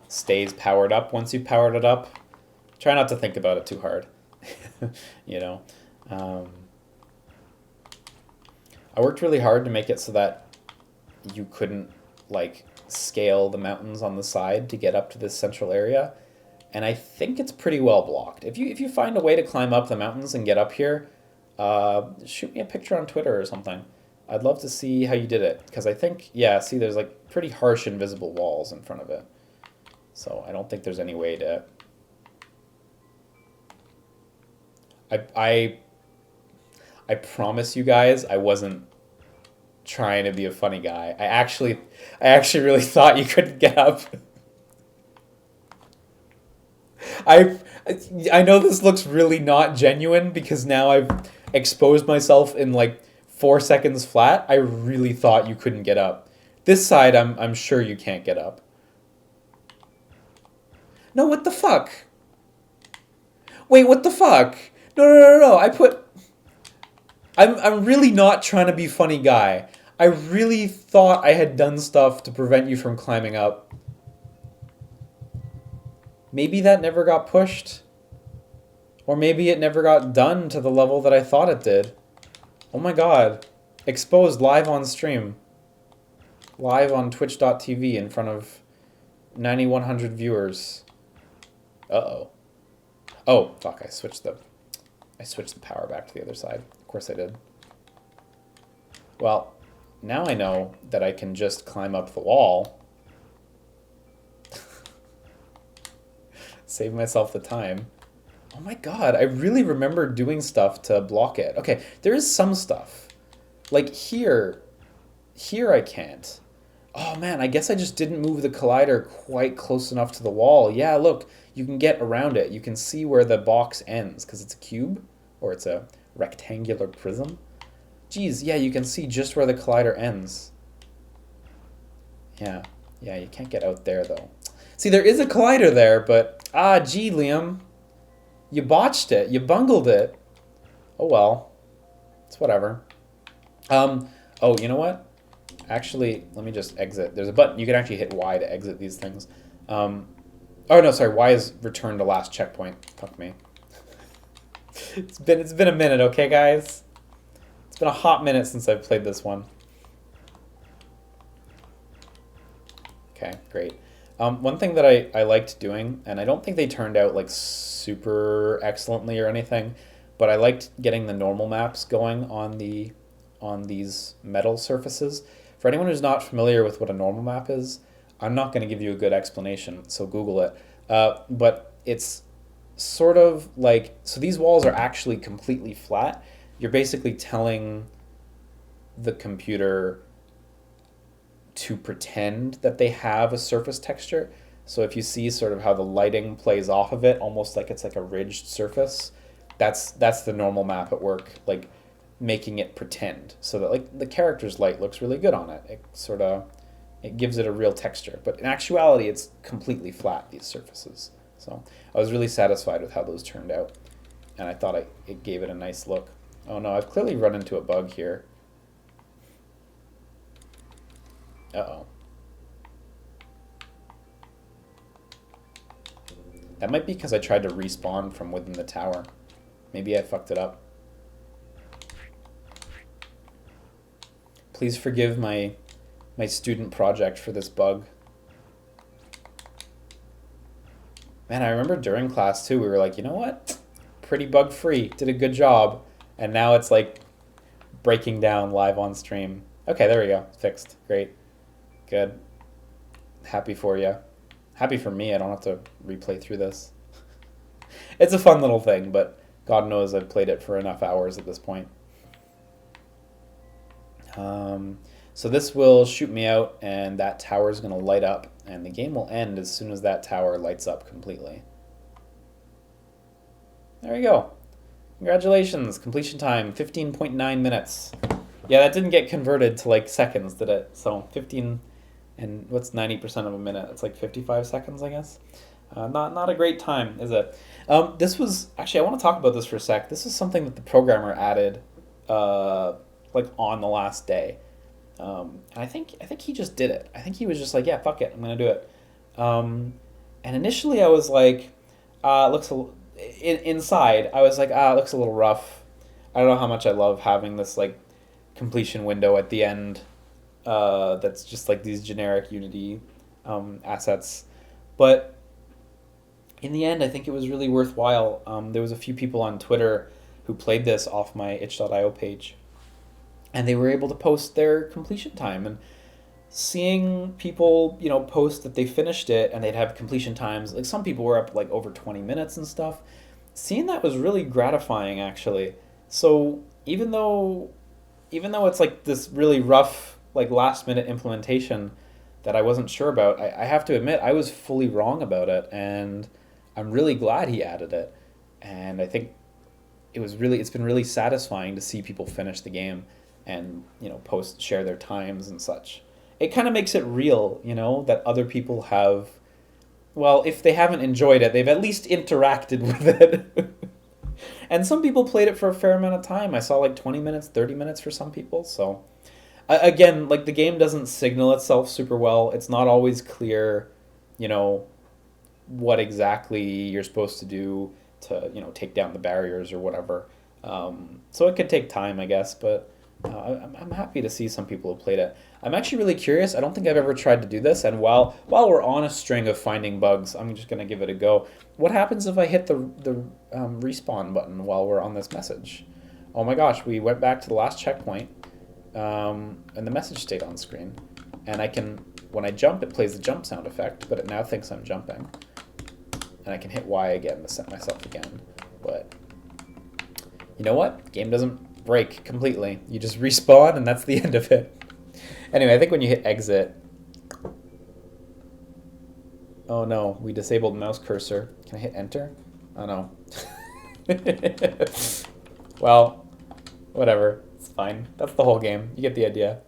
[SPEAKER 1] stays powered up once you've powered it up. Try not to think about it too hard, you know. I worked really hard to make it so that you couldn't, like, scale the mountains on the side to get up to this central area, and I think it's pretty well blocked. If you find a way to climb up the mountains and get up here, shoot me a picture on Twitter or something. I'd love to see how you did it, because I think, yeah, see, there's like pretty harsh invisible walls in front of it, so I don't think there's any way to... I promise you guys I wasn't trying to be a funny guy. I actually really thought you couldn't get up. I know this looks really not genuine because now I've exposed myself in like 4 seconds flat. I really thought you couldn't get up. This side I'm sure you can't get up. No, what the fuck? Wait, what the fuck? No. I'm really not trying to be funny guy. I really thought I had done stuff to prevent you from climbing up. Maybe that never got pushed. Or maybe it never got done to the level that I thought it did. Oh my god. Exposed live on stream. Live on twitch.tv in front of 9,100 viewers. Uh-oh. Oh, fuck, I switched the power back to the other side. Of course I did. Well, now I know that I can just climb up the wall. Save myself the time. Oh my god, I really remember doing stuff to block it. Okay, there is some stuff. Like here I can't. Oh man, I guess I just didn't move the collider quite close enough to the wall. Yeah, look, you can get around it. You can see where the box ends, because it's a cube, or it's a rectangular prism. Geez, yeah, you can see just where the collider ends. Yeah, you can't get out there, though. See, there is a collider there, but... Ah, gee, Liam. You botched it. You bungled it. Oh, well. It's whatever. Oh, you know what? Actually, let me just exit. There's a button. You can actually hit Y to exit these things. Oh, no, sorry. Y is return to last checkpoint. Fuck me. It's been a minute, okay, guys? It's been a hot minute since I've played this one. Okay, great. One thing that I liked doing, and I don't think they turned out like super excellently or anything, but I liked getting the normal maps going on these metal surfaces. For anyone who's not familiar with what a normal map is, I'm not going to give you a good explanation, so Google it. But it's sort of like, so these walls are actually completely flat. You're basically telling the computer to pretend that they have a surface texture. So if you see sort of how the lighting plays off of it, almost like it's like a ridged surface, that's the normal map at work, like making it pretend, so that like the character's light looks really good on it. It gives it a real texture. But in actuality, it's completely flat, these surfaces. So I was really satisfied with how those turned out, and I thought it gave it a nice look. Oh no, I've clearly run into a bug here. Uh-oh. That might be because I tried to respawn from within the tower. Maybe I fucked it up. Please forgive my student project for this bug. Man, I remember during class too, we were like, you know what? Pretty bug-free, did a good job. And now it's like breaking down live on stream. Okay, there we go. Fixed. Great. Good. Happy for you. Happy for me. I don't have to replay through this. It's a fun little thing, but God knows I've played it for enough hours at this point. So this will shoot me out, and that tower is going to light up, and the game will end as soon as that tower lights up completely. There we go. Congratulations. Completion time, 15.9 minutes. Yeah, that didn't get converted to like seconds, did it? So 15, and what's 90% of a minute? It's like 55 seconds, I guess. Not a great time, is it? This was, actually, I want to talk about this for a sec. This is something that the programmer added like on the last day. And I think he just did it. I think he was just like, yeah, fuck it, I'm gonna do it. And initially I was like, looks inside. I was like, it looks a little rough. I don't know how much I love having this like completion window at the end. That's just like these generic Unity assets, but in the end, I think it was really worthwhile. There was a few people on Twitter who played this off my itch.io page, and they were able to post their completion time. And seeing people, post that they finished it and they'd have completion times, like some people were up like over 20 minutes and stuff. Seeing that was really gratifying, actually. So even though it's like this really rough, like last minute implementation that I wasn't sure about, I have to admit I was fully wrong about it, and I'm really glad he added it. And I think it's been really satisfying to see people finish the game and, share their times and such. It kind of makes it real, that other people have, well, if they haven't enjoyed it, they've at least interacted with it. And some people played it for a fair amount of time. I saw like 20 minutes, 30 minutes for some people. So again, like the game doesn't signal itself super well. It's not always clear, what exactly you're supposed to do to, take down the barriers or whatever. So it could take time, I guess, but I'm happy to see some people who played it. I'm actually really curious. I don't think I've ever tried to do this, and while we're on a string of finding bugs, I'm just going to give it a go. What happens if I hit the respawn button while we're on this message? Oh my gosh, we went back to the last checkpoint, and the message stayed on screen. And when I jump, it plays the jump sound effect, but it now thinks I'm jumping. And I can hit Y again to set myself again. But you know what? Game doesn't break completely. You just respawn, and that's the end of it. Anyway, I think when you hit exit... Oh no, we disabled mouse cursor. Can I hit enter? Oh no. Well, whatever. It's fine. That's the whole game. You get the idea.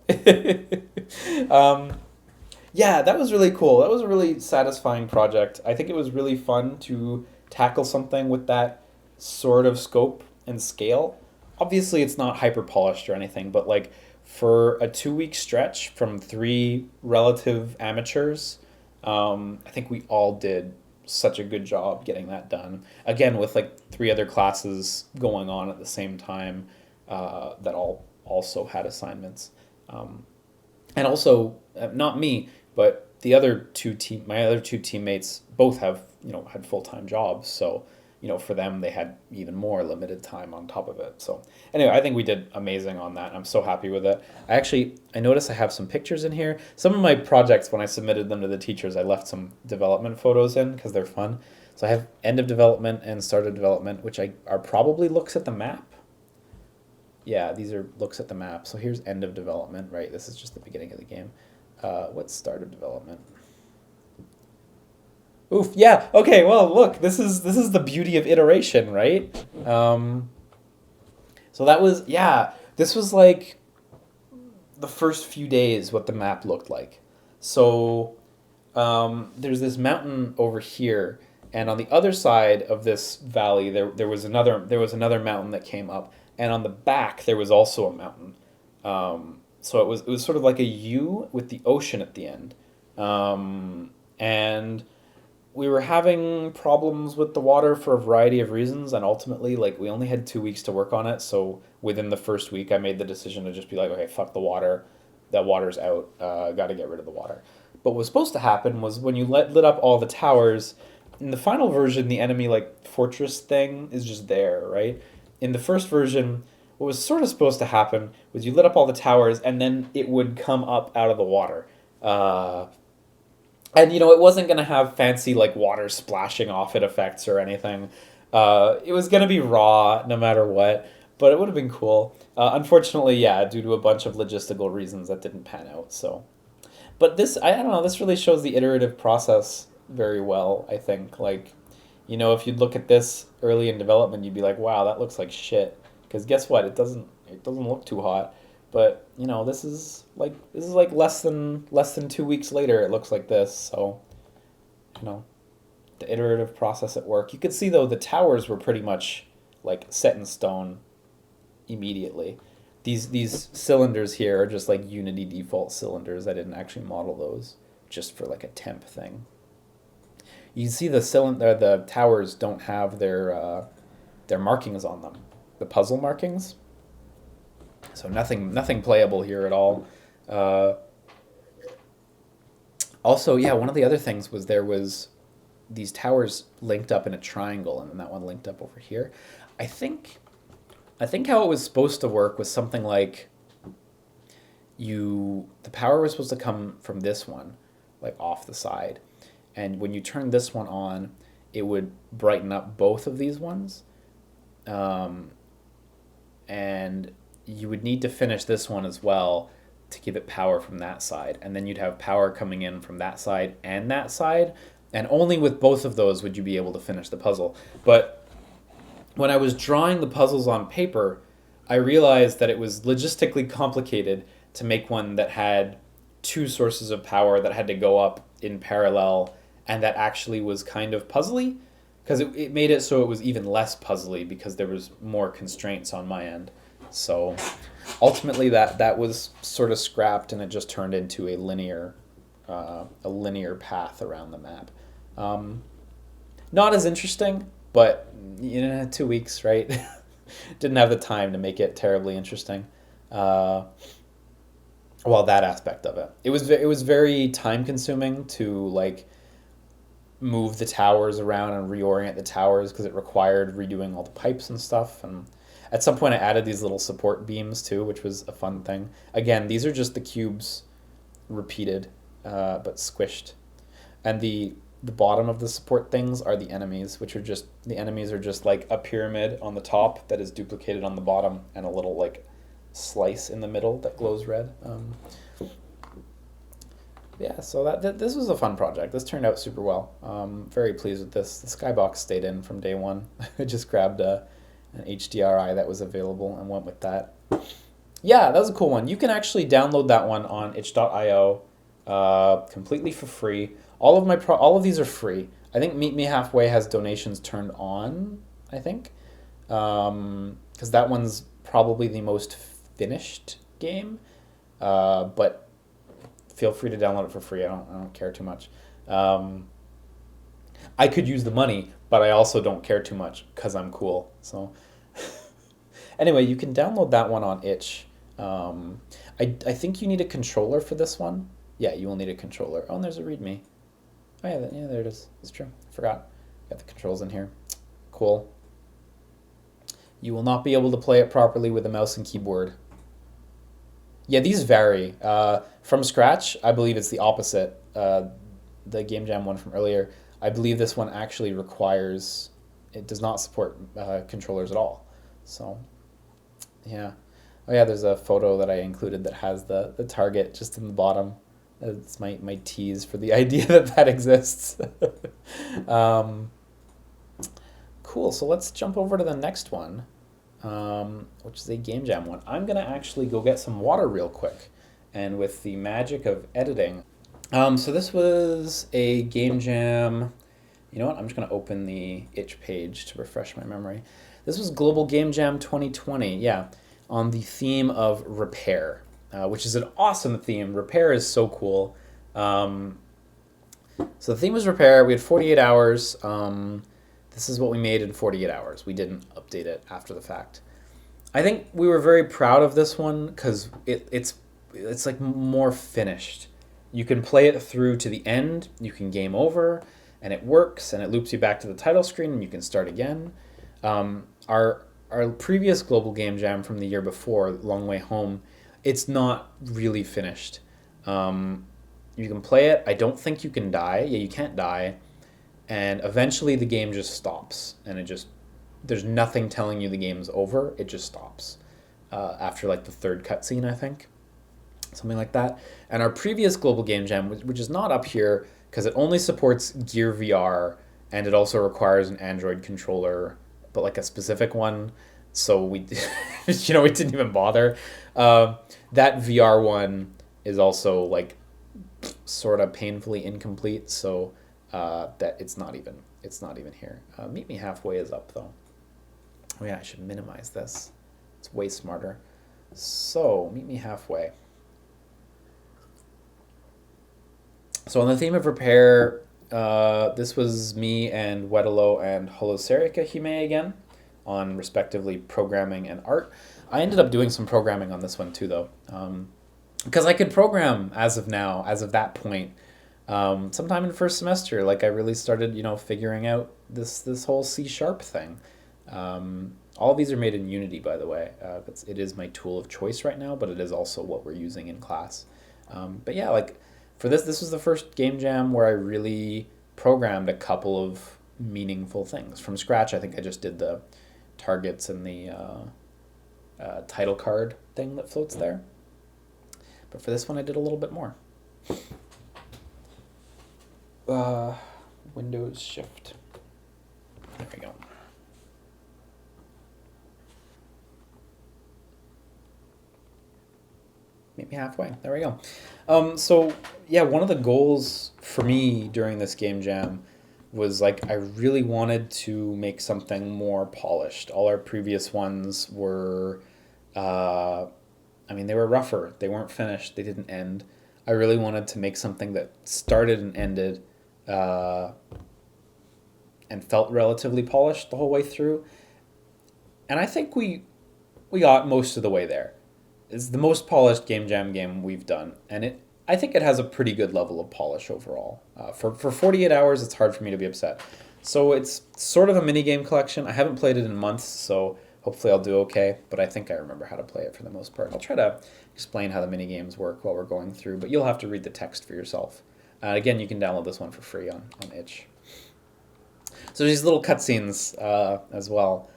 [SPEAKER 1] Yeah, that was really cool. That was a really satisfying project. I think it was really fun to tackle something with that sort of scope and scale. Obviously, it's not hyper polished or anything, but like for a 2-week stretch from 3 relative amateurs, I think we all did such a good job getting that done. Again, with like 3 other classes going on at the same time that all also had assignments. And also, not me, but the my other two teammates both have, had full-time jobs. So, for them, they had even more limited time on top of it. So anyway, I think we did amazing on that. I'm so happy with it. I noticed I have some pictures in here. Some of my projects, when I submitted them to the teachers, I left some development photos in because they're fun. So I have end of development and start of development, which are probably looks at the map. Yeah, these are looks at the map. So here's end of development, right? This is just the beginning of the game. What's start of development? Oof, yeah, okay, well, look, this is the beauty of iteration, right? So that was, yeah, this was like the first few days what the map looked like. So there's this mountain over here, and on the other side of this valley, there was another mountain that came up, and on the back there was also a mountain. So it was sort of like a U with the ocean at the end, and we were having problems with the water for a variety of reasons, and ultimately, like, we only had 2 weeks to work on it, so within the first week, I made the decision to just be like, okay, fuck the water, that water's out, gotta get rid of the water. But what was supposed to happen was when you lit up all the towers, in the final version, the enemy, like, fortress thing is just there, right? In the first version, what was sort of supposed to happen was you lit up all the towers, and then it would come up out of the water. And it wasn't going to have fancy like water splashing off it effects or anything. It was going to be raw no matter what, but it would have been cool. Unfortunately, yeah, due to a bunch of logistical reasons, that didn't pan out. So, but this, I don't know, this really shows the iterative process very well. I think, like, if you'd look at this early in development, you'd be like, wow, that looks like shit. Because guess what? It doesn't look too hot. But this is like less than 2 weeks later. It looks like this. So, the iterative process at work. You could see though the towers were pretty much like set in stone immediately. These cylinders here are just like Unity default cylinders. I didn't actually model those just for like a temp thing. You can see the towers don't have their markings on them, the puzzle markings. So nothing playable here at all. Also, yeah, one of the other things was there was these towers linked up in a triangle, and then that one linked up over here. I think how it was supposed to work was something like the power was supposed to come from this one, like off the side. And when you turn this one on, it would brighten up both of these ones. And you would need to finish this one as well to give it power from that side. And then you'd have power coming in from that side and that side. And only with both of those would you be able to finish the puzzle. But when I was drawing the puzzles on paper, I realized that it was logistically complicated to make one that had two sources of power that had to go up in parallel and that actually was kind of puzzly, because it made it so it was even less puzzly because there was more constraints on my end. So ultimately that was sort of scrapped, and it just turned into a linear path around the map. Not as interesting, but 2 weeks, right? Didn't have the time to make it terribly interesting. Well, that aspect of it. It was very time consuming to like move the towers around and reorient the towers because it required redoing all the pipes and stuff. And at some point I added these little support beams too, which was a fun thing. Again, these are just the cubes repeated, but squished. And the bottom of the support things are the enemies, the enemies are just like a pyramid on the top that is duplicated on the bottom and a little like slice in the middle that glows red. Yeah, so this was a fun project. This turned out super well. Very pleased with this. The skybox stayed in from day one. I just grabbed an HDRI that was available and went with that. Yeah, that was a cool one. You can actually download that one on itch.io completely for free. All of these are free. I think Meet Me Halfway has donations turned on, I think. Because that one's probably the most finished game. But feel free to download it for free. I don't care too much. I could use the money, but I also don't care too much because I'm cool. So anyway, you can download that one on itch. I think you need a controller for this one. Yeah, you will need a controller. Oh, and there's a README. Oh yeah, there it is. It's true. I forgot. Got the controls in here. Cool. You will not be able to play it properly with a mouse and keyboard. Yeah, these vary. From scratch, I believe it's the opposite. The Game Jam one from earlier, I believe this one actually it does not support controllers at all. So, yeah. Oh yeah, there's a photo that I included that has the target just in the bottom. It's my tease for the idea that exists. Cool, so let's jump over to the next one. Which is a Game Jam one. I'm going to actually go get some water real quick. And with the magic of editing. So this was a Game Jam. You know what? I'm just going to open the itch page to refresh my memory. This was Global Game Jam 2020. Yeah, on the theme of repair, which is an awesome theme. Repair is so cool. So the theme was repair. We had 48 hours. This is what we made in 48 hours. We didn't update it after the fact. I think we were very proud of this one because it's like more finished. You can play it through to the end. You can game over, and it works, and it loops you back to the title screen, and you can start again. Our our previous global game jam from the year before, Long Way Home, it's not really finished. Um, you can play it. I don't think you can die. Yeah, you can't die. And eventually the game just stops, and it just there's nothing telling you the game's over. It just stops after like the third cutscene, I think, something like that. And our previous global game jam, which is not up here because it only supports Gear VR, and it also requires an Android controller, but like a specific one. So we, we didn't even bother. That VR one is also like sort of painfully incomplete. So that it's not even here. Meet Me Halfway is up though. Oh yeah, I should minimize this. It's way smarter. So Meet Me Halfway. So on the theme of repair, this was me and Wedelo and Holoserica Hime again on respectively programming and art. I ended up doing some programming on this one too though, because I could program as of now, as of that point. Sometime in first semester, like I really started, figuring out this whole C# thing. All of these are made in Unity, by the way. It is my tool of choice right now, but it is also what we're using in class. But yeah, like for this was the first game jam where I really programmed a couple of meaningful things from scratch. I think I just did the targets and the title card thing that floats there. But for this one, I did a little bit more. Windows Shift. There we go. Meet Me Halfway. There we go. So yeah, one of the goals for me during this game jam was like I really wanted to make something more polished. All our previous ones were, they were rougher. They weren't finished. They didn't end. I really wanted to make something that started and ended, and felt relatively polished the whole way through. And I think we got most of the way there. It's the most polished game jam game we've done, and I think it has a pretty good level of polish overall. For 48 hours, it's hard for me to be upset. So it's sort of a mini game collection. I haven't played it in months, so hopefully I'll do okay, but I think I remember how to play it for the most part. I'll try to explain how the mini games work while we're going through, but you'll have to read the text for yourself. Again, you can download this one for free on itch. So these little cutscenes as well.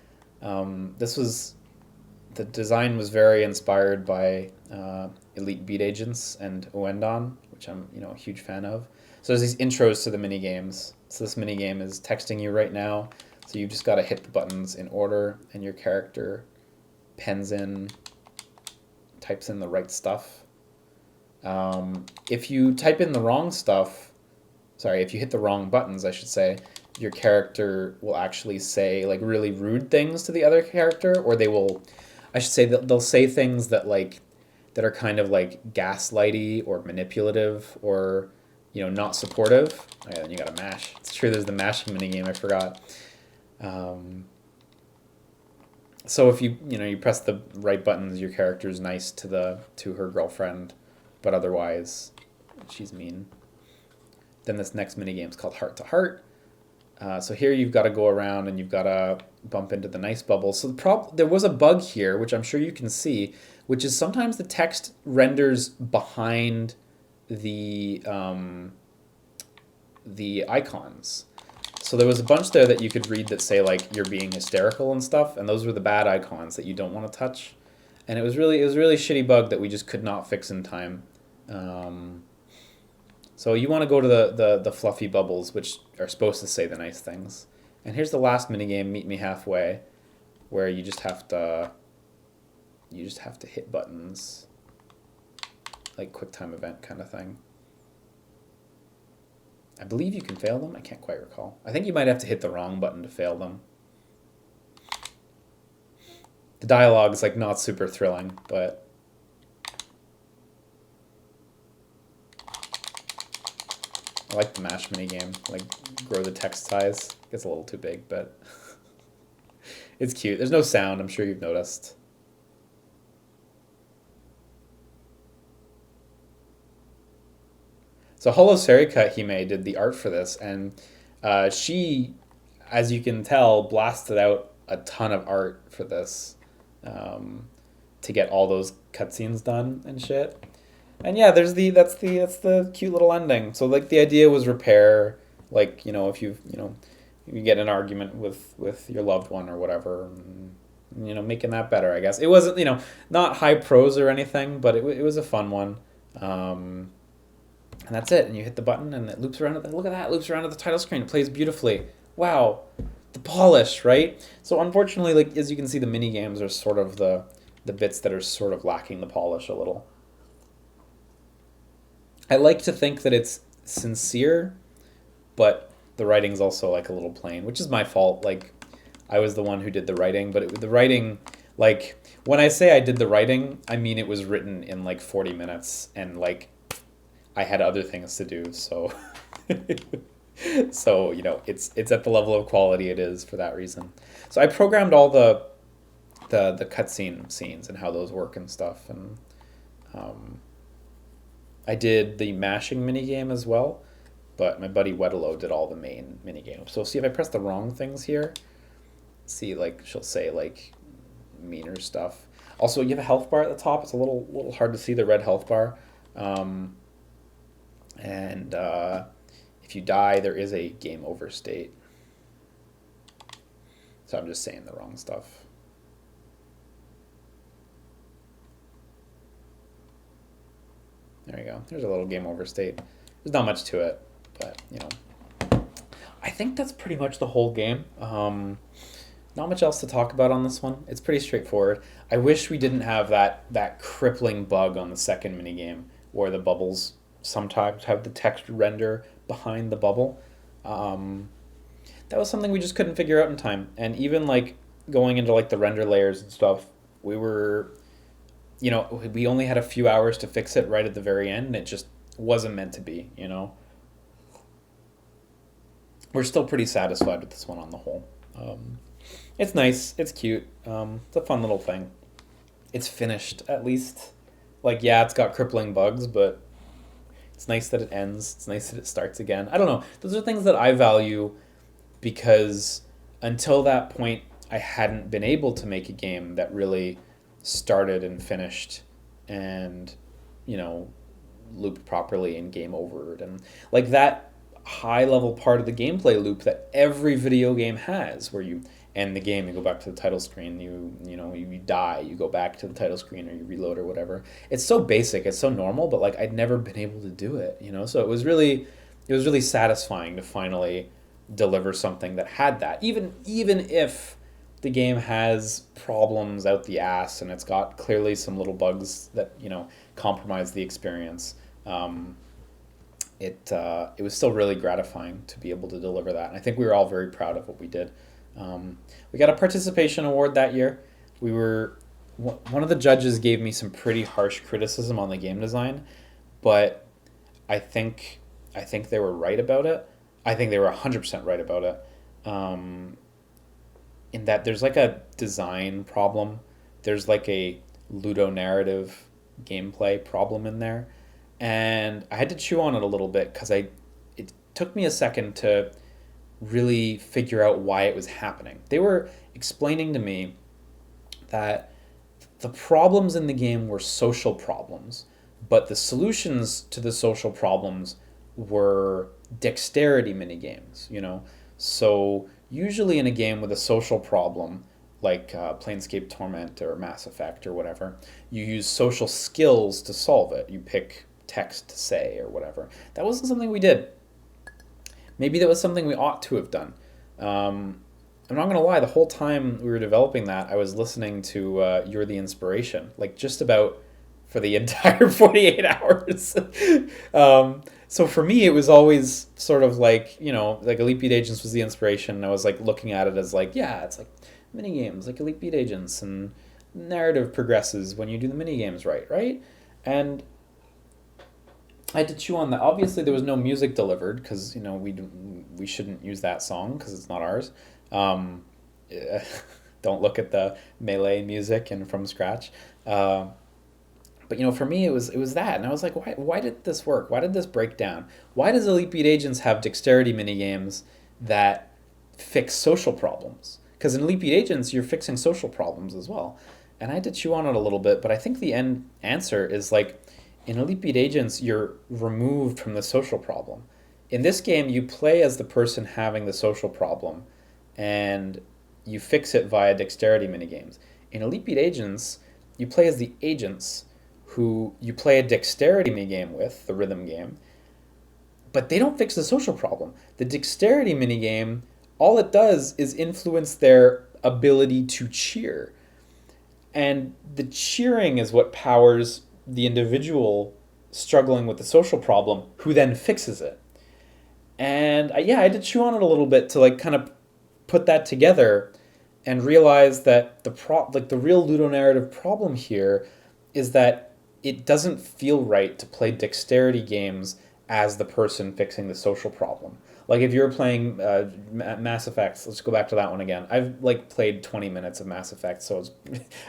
[SPEAKER 1] The design was very inspired by Elite Beat Agents and Uendon, which I'm a huge fan of. So there's these intros to the mini games. So this mini game is texting you right now. So you just got to hit the buttons in order, and your character types in the right stuff. If you type in the wrong stuff, if you hit the wrong buttons, I should say, your character will actually say like really rude things to the other character, or they'll say things that are kind of like gaslighty or manipulative or not supportive. Oh, yeah, then you gotta mash. It's true, there's the mashing minigame, I forgot. So if you press the right buttons, your character's nice to her girlfriend, but otherwise she's mean. Then this next minigame is called Heart to Heart. So here you've got to go around and you've got to bump into the nice bubbles. So there was a bug here, which I'm sure you can see, which is sometimes the text renders behind the icons. So there was a bunch there that you could read that say like you're being hysterical and stuff, and those were the bad icons that you don't want to touch. And it was really shitty bug that we just could not fix in time. So you want to go to the fluffy bubbles, which are supposed to say the nice things. And here's the last minigame, Meet Me Halfway, where you just have to hit buttons, like QuickTime event kind of thing. I believe you can fail them. I can't quite recall. I think you might have to hit the wrong button to fail them. The dialogue is like not super thrilling, but I like the mash minigame, like grow the text size. Gets a little too big, but it's cute. There's no sound, I'm sure you've noticed. So Holoserica Hime did the art for this, and she, as you can tell, blasted out a ton of art for this, to get all those cutscenes done and shit. And yeah, that's the cute little ending. So like the idea was repair, like if you get in an argument with your loved one or whatever, making that better. I guess it wasn't not high pros or anything, but it was a fun one. And that's it. And you hit the button and it loops around. Look at that! It loops around at the title screen. It plays beautifully. Wow, the polish, right? So unfortunately, like as you can see, the mini games are sort of the bits that are sort of lacking the polish a little. I like to think that it's sincere, but the writing's also like a little plain, which is my fault. Like I was the one who did the writing, but the writing, like when I say I did the writing, I mean it was written in like 40 minutes and like I had other things to do, so so it's at the level of quality it is for that reason. So I programmed all the cutscene scenes and how those work and stuff, and I did the mashing minigame as well, but my buddy Wedelo did all the main minigame. So see if I press the wrong things here, see like she'll say like meaner stuff. Also, you have a health bar at the top. It's a little hard to see the red health bar. And if you die, there is a game over state. So I'm just saying the wrong stuff. There you go. There's a little game over state. There's not much to it, but I think that's pretty much the whole game. Not much else to talk about on this one. It's pretty straightforward. I wish we didn't have that crippling bug on the second minigame where the bubbles sometimes have the text render behind the bubble. That was something we just couldn't figure out in time. And even like going into like the render layers and stuff, we were, we only had a few hours to fix it right at the very end, and it just wasn't meant to be, We're still pretty satisfied with this one on the whole. It's nice. It's cute. It's a fun little thing. It's finished, at least. Like, yeah, it's got crippling bugs, but it's nice that it ends. It's nice that it starts again. I don't know. Those are things that I value because until that point, I hadn't been able to make a game that really started and finished and, looped properly and game overed. And like that high level part of the gameplay loop that every video game has, where you end the game, you go back to the title screen, you die, you go back to the title screen, or you reload or whatever. It's so basic, it's so normal, but like I'd never been able to do it, So it was really satisfying to finally deliver something that had that, even if the game has problems out the ass and it's got clearly some little bugs that compromise the experience. It was still really gratifying to be able to deliver that. And I think we were all very proud of what we did. We got a participation award that year. One of the judges gave me some pretty harsh criticism on the game design, but I think they were right about it. I think they were 100% right about it. In that there's like a design problem. There's like a ludonarrative gameplay problem in there. And I had to chew on it a little bit because it took me a second to really figure out why it was happening. They were explaining to me that the problems in the game were social problems, but the solutions to the social problems were dexterity minigames, So usually in a game with a social problem, like Planescape Torment or Mass Effect or whatever, you use social skills to solve it. You pick text to say or whatever. That wasn't something we did. Maybe that was something we ought to have done. I'm not going to lie, the whole time we were developing that, I was listening to You're the Inspiration, like just about for the entire 48 hours. So for me, it was always sort of like, like Elite Beat Agents was the inspiration. And I was like looking at it as like, yeah, it's like mini games, like Elite Beat Agents, and narrative progresses when you do the mini games right? And I had to chew on that. Obviously, there was no music delivered because we shouldn't use that song because it's not ours. Don't look at the Melee music and from scratch. But for me, it was that, and I was like, why did this work? Why did this break down? Why does Elite Beat Agents have dexterity minigames that fix social problems? Because in Elite Beat Agents, you're fixing social problems as well. And I had to chew on it a little bit, but I think the end answer is like in Elite Beat Agents, you're removed from the social problem. In this game, you play as the person having the social problem, and you fix it via dexterity minigames. In Elite Beat Agents, you play as the agents who you play a dexterity minigame with, the rhythm game, but they don't fix the social problem. The dexterity minigame, all it does is influence their ability to cheer. And the cheering is what powers the individual struggling with the social problem who then fixes it. And yeah, I had to chew on it a little bit to like kind of put that together and realize that the real ludonarrative problem here is that it doesn't feel right to play dexterity games as the person fixing the social problem. Like if you're playing Mass Effect, let's go back to that one again. I've like played 20 minutes of Mass Effect, so it's,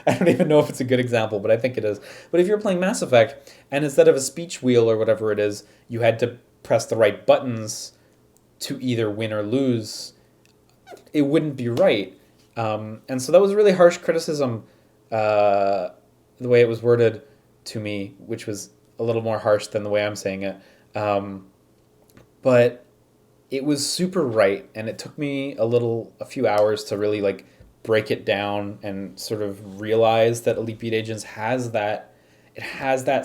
[SPEAKER 1] I don't even know if it's a good example, but I think it is. But if you're playing Mass Effect and instead of a speech wheel or whatever it is, you had to press the right buttons to either win or lose, it wouldn't be right. And so that was a really harsh criticism, the way it was worded to me, which was a little more harsh than the way I'm saying it. But it was super right, and it took me a few hours to really like break it down and sort of realize that Elite Beat Agents has that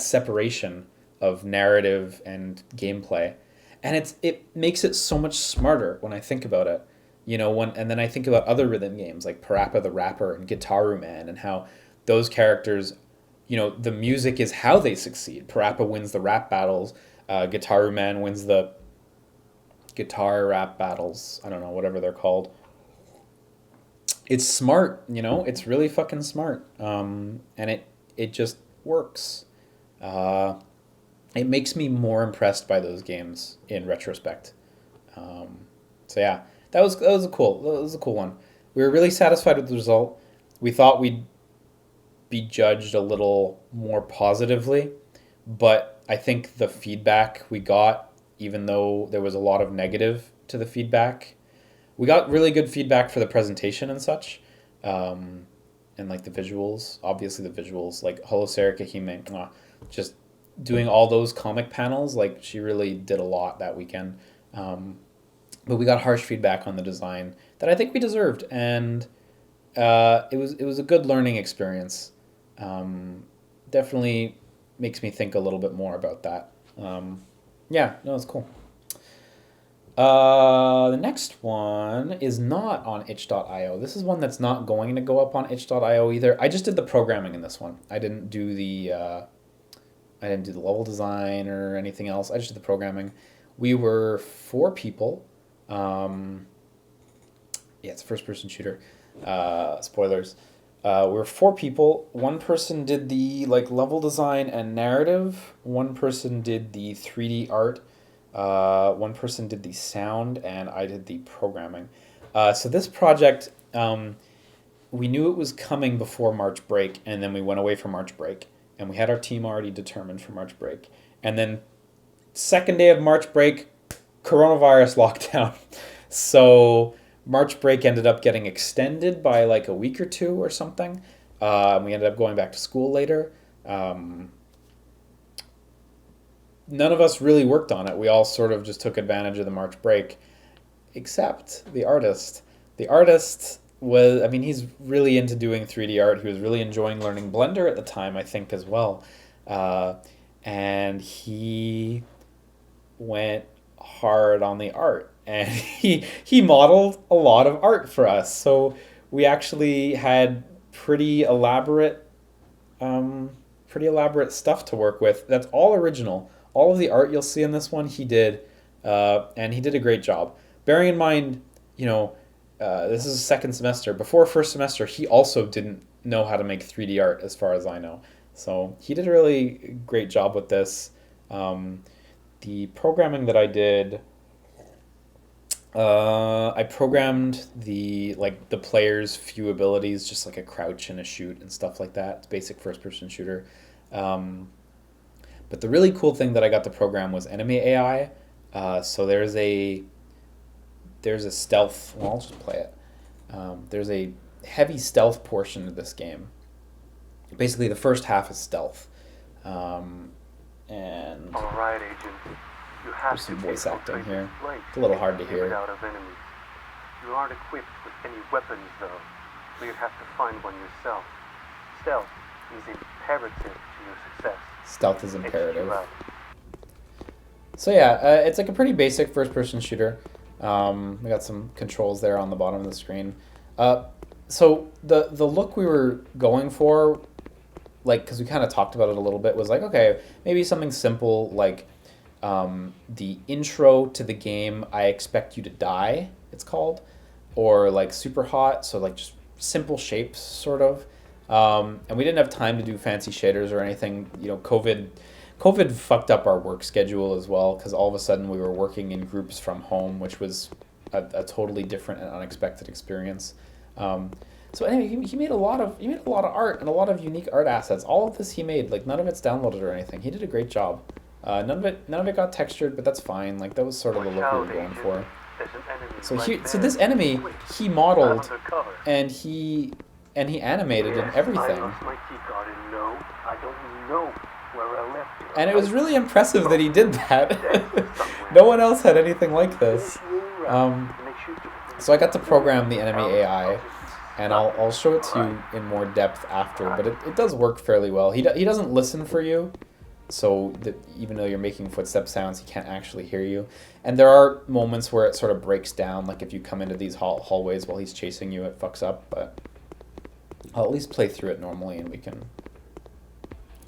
[SPEAKER 1] separation of narrative and gameplay, and it makes it so much smarter when I think about it. And then I think about other rhythm games like Parappa the Rapper and Gitaru Man, and how those characters, the music is how they succeed. Parappa wins the rap battles. Gitaru Man wins the guitar rap battles. I don't know, whatever they're called. It's smart, it's really fucking smart. And it just works. It makes me more impressed by those games in retrospect. So yeah, that was a cool one. We were really satisfied with the result. We thought we'd be judged a little more positively, but I think the feedback we got, even though there was a lot of negative to the feedback, we got really good feedback for the presentation and such, and like the visuals. Obviously, the visuals, like Holoseric Kahime, just doing all those comic panels, like she really did a lot that weekend. But we got harsh feedback on the design that I think we deserved, and it was a good learning experience. Definitely makes me think a little bit more about that. Yeah, no, it's cool. The next one is not on itch.io. This is one that's not going to go up on itch.io either. I just did the programming in this one. I didn't do the level design or anything else. I just did the programming. We were 4 people. Yeah, it's a first-person shooter. Spoilers. We were 4 people. One person did the level design and narrative. One person did the 3D art. One person did the sound, and I did the programming. So this project, we knew it was coming before March break, and then we went away for March break, and we had our team already determined for March break. And then second day of March break, coronavirus lockdown. So March break ended up getting extended by a week or 2 or something. We ended up going back to school later. None of us really worked on it. We all sort of just took advantage of the March break, except the artist. The artist was, he's really into doing 3D art. He was really enjoying learning Blender at the time, I think, as well. And he went hard on the art. And he modeled a lot of art for us. So we actually had pretty elaborate stuff to work with. That's all original. All of the art you'll see in this one, he did, and he did a great job. Bearing in mind, this is second semester. Before first semester, he also didn't know how to make 3D art, as far as I know. So he did a really great job with this. The programming that I did, I programmed the player's few abilities, just like a crouch and a shoot and stuff like that. It's basic first-person shooter. But the really cool thing that I got to program was enemy AI. So there's a stealth. Well, I'll just play it. There's a heavy stealth portion of this game. Basically, the first half is stealth. And
[SPEAKER 2] all right, Agent. You have
[SPEAKER 1] there's some
[SPEAKER 2] to
[SPEAKER 1] voice acting
[SPEAKER 2] infiltrate
[SPEAKER 1] here.
[SPEAKER 2] this place
[SPEAKER 1] It's a little hard to
[SPEAKER 2] and clear
[SPEAKER 1] hear.
[SPEAKER 2] it out of enemies. You aren't equipped with any weapons, though, so you have to find one yourself. Stealth is imperative to your success.
[SPEAKER 1] Stealth is imperative.
[SPEAKER 2] HQ out.
[SPEAKER 1] So yeah, it's like a pretty basic first-person shooter. We got some controls there on the bottom of the screen. So the look we were going for, like, because we kind of talked about it a little bit, was like, okay, maybe something simple like the intro to the game, I Expect You to Die, it's called, or like Super Hot, so like just simple shapes, sort of. And we didn't have time to do fancy shaders or anything. You know, COVID fucked up our work schedule as well, because all of a sudden we were working in groups from home, which was a totally different and unexpected experience. So anyway, he made a lot of art and a lot of unique art assets. All of this he made, like none of it's downloaded or anything. He did a great job. None of it got textured, but that's fine. Like that was sort of the look we were going for. So this enemy he modeled and he animated and everything. And it was really impressive that he did that. No one else had anything like this. So I got to program the enemy AI, and I'll show it to you in more depth after, but it does work fairly well. He doesn't listen for you, so that even though you're making footstep sounds, he can't actually hear you. And there are moments where it sort of breaks down, like if you come into these hallways while he's chasing you, it fucks up, but I'll at least play through it normally and we can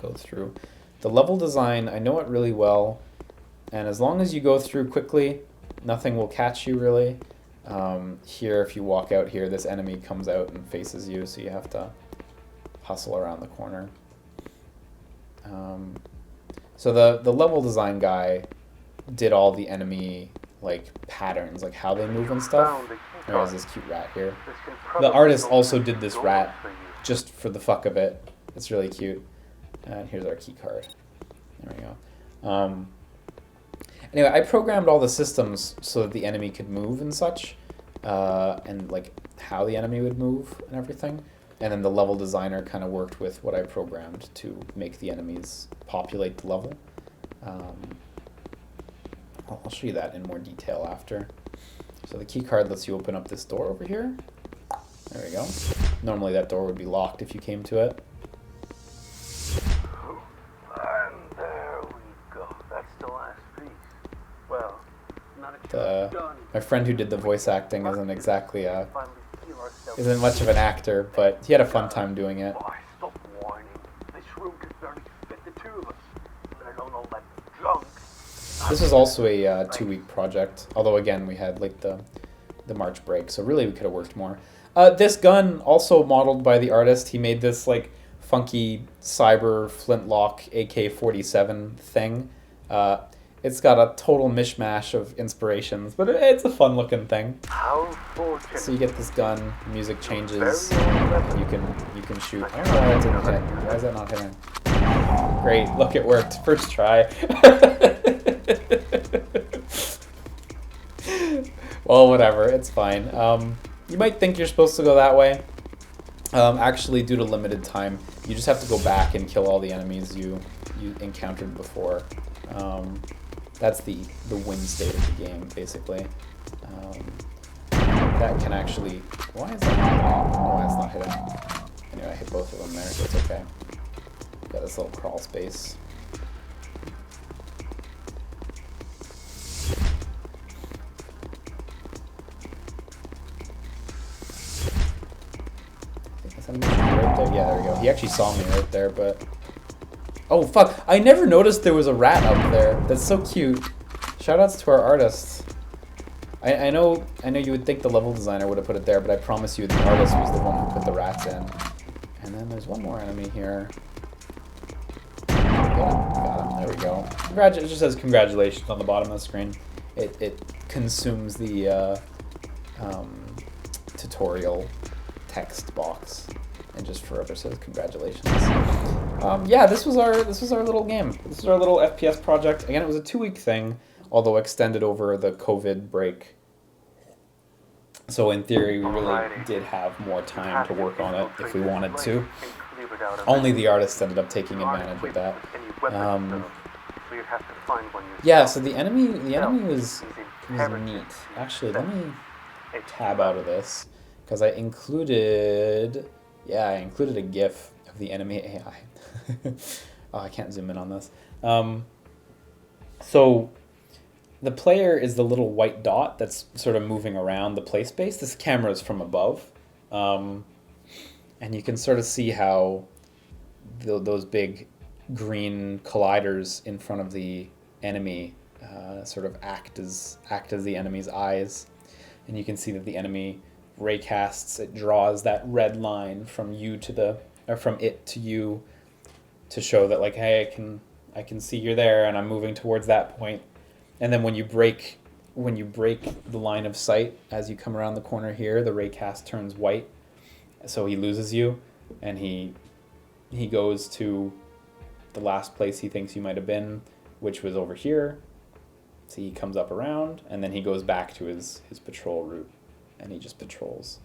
[SPEAKER 1] go through. The level design, I know it really well, and as long as you go through quickly, nothing will catch you really. Here, if you walk out here, this enemy comes out and faces you, so you have to hustle around the corner. So the level design guy did all the enemy like patterns, like how they move and stuff. There's this cute rat here. The artist also did this rat just for the fuck of it. It's really cute. And here's our key card. There we go. Anyway, I programmed all the systems so that the enemy could move and such, and like how the enemy would move and everything. And then the level designer kind of worked with what I programmed to make the enemies populate the level. I'll show you that in more detail after. So the key card lets you open up this door over here. There we go. Normally that door would be locked if you came to it.
[SPEAKER 2] And there we go. That's the last piece. Well, not
[SPEAKER 1] my friend who did the voice acting isn't exactly isn't much of an actor, but he had a fun time doing it.
[SPEAKER 2] Stop whining. This room could barely fit the two of us. Let alone all that junk.
[SPEAKER 1] This was also a 2-week project, although again we had like the March break, so really we could have worked more. This gun, also modeled by the artist, he made this like funky cyber flintlock AK-47 thing. It's got a total mishmash of inspirations, but it's a fun looking thing. So you get this gun, music changes, and you can shoot. I don't know why that didn't hit. Why is that not hitting? Great, look, it worked. First try. Well, whatever, it's fine. You might think you're supposed to go that way. Actually, due to limited time, you just have to go back and kill all the enemies you encountered before. That's the win state of the game, basically. That can actually... Why is that not hitting? No, that's not hitting. Anyway, I hit both of them there, so it's okay. Got this little crawl space. Right there. Yeah, there we go. He actually saw me right there, but... Oh, fuck. I never noticed there was a rat up there. That's so cute. Shoutouts to our artists. I know you would think the level designer would have put it there, but I promise you the artist was the one who put the rats in. And then there's one more enemy here. Got him. There we go. It just says congratulations on the bottom of the screen. It consumes the tutorial text box and just forever says congratulations. Yeah, this was our little game. This was our little FPS project. Again, it was a 2-week thing, although extended over the COVID break. So in theory, we really
[SPEAKER 2] Alrighty.
[SPEAKER 1] did have more
[SPEAKER 2] You
[SPEAKER 1] time
[SPEAKER 2] have
[SPEAKER 1] to
[SPEAKER 2] to
[SPEAKER 1] work on it if
[SPEAKER 2] infiltrate
[SPEAKER 1] we
[SPEAKER 2] this
[SPEAKER 1] wanted
[SPEAKER 2] place
[SPEAKER 1] to.
[SPEAKER 2] and clear it out of
[SPEAKER 1] Only the
[SPEAKER 2] enemies.
[SPEAKER 1] artist ended up taking
[SPEAKER 2] You aren't
[SPEAKER 1] advantage of
[SPEAKER 2] equipped
[SPEAKER 1] that.
[SPEAKER 2] with any weapons,
[SPEAKER 1] Um,
[SPEAKER 2] though, so you have to find one
[SPEAKER 1] yeah,
[SPEAKER 2] yourself.
[SPEAKER 1] so the
[SPEAKER 2] Stealth
[SPEAKER 1] enemy
[SPEAKER 2] is
[SPEAKER 1] was
[SPEAKER 2] imperative
[SPEAKER 1] neat.
[SPEAKER 2] to
[SPEAKER 1] Actually, let
[SPEAKER 2] success.
[SPEAKER 1] me tab out
[SPEAKER 2] Eczema.
[SPEAKER 1] of this because I included a GIF of the enemy AI. Oh, I can't zoom in on this. So the player is the little white dot that's sort of moving around the play space. This camera is from above, um, and you can sort of see how those big green colliders in front of the enemy sort of act as the enemy's eyes, and you can see that the enemy raycasts. It draws that red line from you to the or from it to you to show that like, hey, I can see you're there, and I'm moving towards that point. And then when you break the line of sight as you come around the corner here, the raycast turns white, so he loses you, and he goes to the last place he thinks you might have been, which was over here. So he comes up around, and then he goes back to his patrol route, and he just patrols.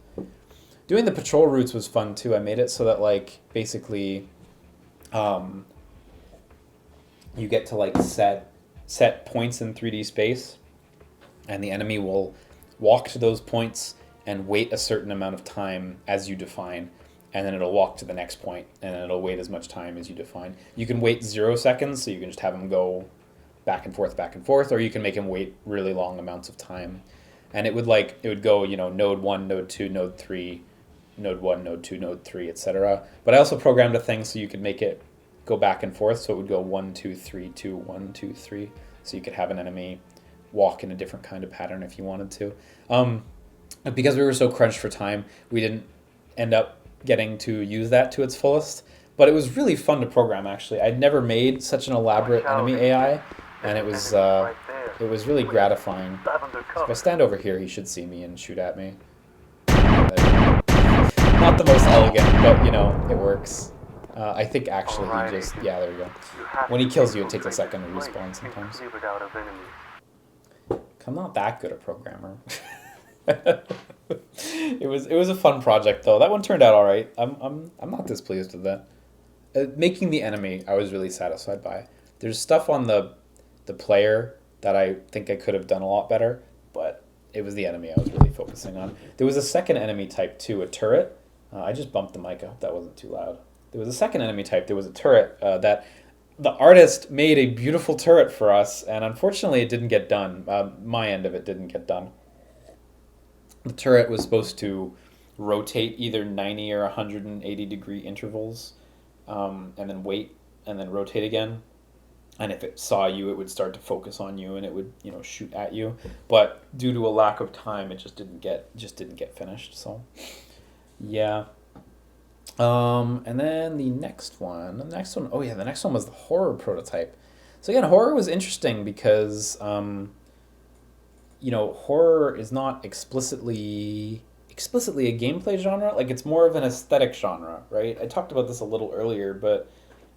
[SPEAKER 1] Doing the patrol routes was fun too. I made it so that like basically, you get to like set points in 3D space, and the enemy will walk to those points and wait a certain amount of time as you define, and then it'll walk to the next point, and then it'll wait as much time as you define. You can wait 0 seconds, so you can just have them go back and forth, or you can make him wait really long amounts of time. And it would go, node 1, node 2, node 3, node 1, node 2, node 3, etc. But I also programmed a thing so you could make it go back and forth, so it would go 1, 2, 3, 2, 1, 2, 3. So you could have an enemy walk in a different kind of pattern if you wanted to. Because we were so crunched for time, we didn't end up getting to use that to its fullest. But it was really fun to program, actually. I'd never made such an elaborate enemy AI, and it was really gratifying. So if I stand over here, he should see me and shoot at me. Not the most elegant, but it works. I think actually he just, yeah, there you go. When he kills you, it takes a second to respawn sometimes. I'm not that good a programmer. It was a fun project though. That one turned out all right. I'm not displeased with that. Making the enemy, I was really satisfied by. There's stuff on the player that I think I could have done a lot better, but it was the enemy I was really focusing on. There was a second enemy type too, a turret. I just bumped the mic. I hope that wasn't too loud. There was a second enemy type. There was a turret that the artist made a beautiful turret for us, and unfortunately it didn't get done. My end of it didn't get done. The turret was supposed to rotate either 90 or 180 degree intervals, and then wait, and then rotate again. And if it saw you, it would start to focus on you, and it would shoot at you. But due to a lack of time, it just didn't get finished. So yeah. And then the next one, oh yeah, the next one was the horror prototype. So again, horror was interesting because, horror is not explicitly a gameplay genre. Like it's more of an aesthetic genre, right? I talked about this a little earlier, but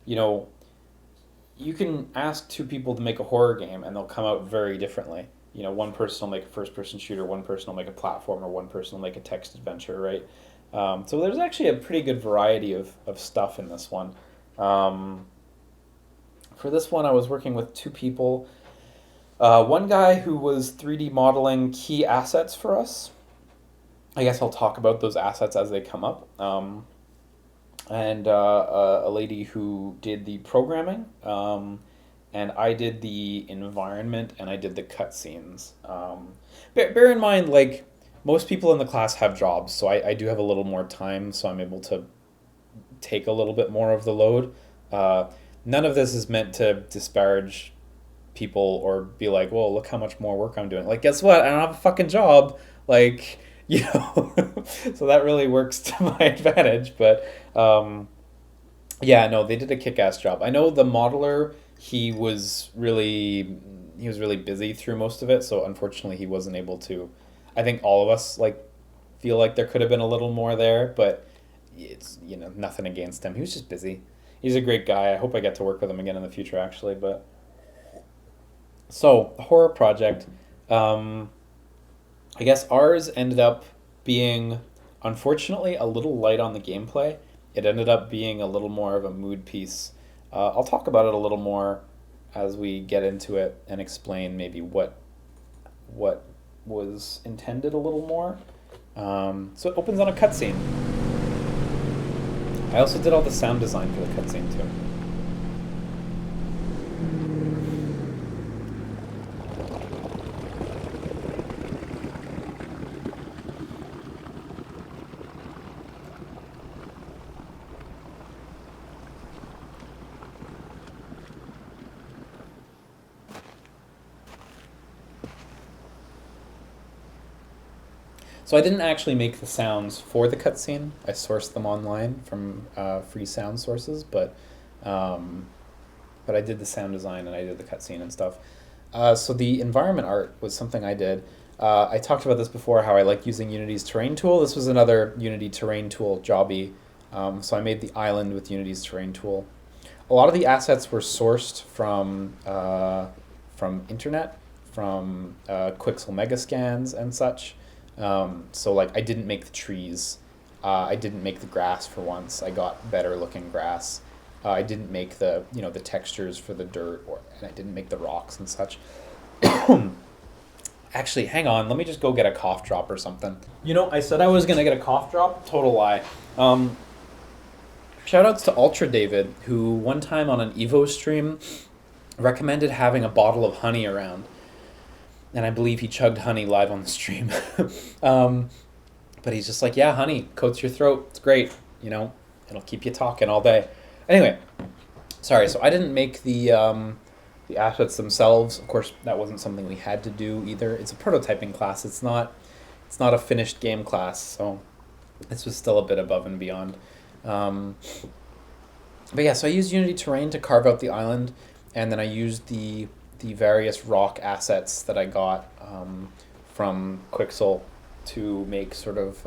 [SPEAKER 1] you can ask two people to make a horror game and they'll come out very differently. One person will make a first-person shooter, one person will make a platformer, one person will make a text adventure, right? So there's actually a pretty good variety of stuff in this one. For this one, I was working with two people. One guy who was 3D modeling key assets for us. I guess I'll talk about those assets as they come up. And a lady who did the programming. And I did the environment and I did the cutscenes. Bear in mind, like, most people in the class have jobs, so I do have a little more time, so I'm able to take a little bit more of the load. None of this is meant to disparage people or be like, well, look how much more work I'm doing. Like, guess what? I don't have a fucking job. Like, so that really works to my advantage. But yeah, no, they did a kick-ass job. I know the modeler, he was really busy through most of it, so unfortunately he wasn't able to. I think all of us feel like there could have been a little more there, but it's nothing against him. He was just busy. He's a great guy. I hope I get to work with him again in the future, actually. But so the horror project, I guess ours ended up being, unfortunately, a little light on the gameplay. It ended up being a little more of a mood piece. I'll talk about it a little more as we get into it and explain maybe what was intended a little more. So it opens on a cutscene. I also did all the sound design for the cutscene too. So I didn't actually make the sounds for the cutscene. I sourced them online from free sound sources, but I did the sound design and I did the cutscene and stuff. So the environment art was something I did. I talked about this before, how I like using Unity's terrain tool. This was another Unity terrain tool jobby. So I made the island with Unity's terrain tool. A lot of the assets were sourced from internet, from Quixel Megascans and such. So like I didn't make the trees. I didn't make the grass for once. I got better looking grass. I didn't make the the textures for the dirt, and I didn't make the rocks and such. Actually, hang on. Let me just go get a cough drop or something. I said I was gonna get a cough drop. Total lie. Shout outs to Ultra David, who one time on an Evo stream recommended having a bottle of honey around. And I believe he chugged honey live on the stream. But he's just like, yeah, honey coats your throat. It's great. It'll keep you talking all day. Anyway, sorry. So I didn't make the assets themselves. Of course, that wasn't something we had to do either. It's a prototyping class. It's not a finished game class. So this was still a bit above and beyond. But yeah, so I used Unity Terrain to carve out the island, and then I used the various rock assets that I got from Quixel to make sort of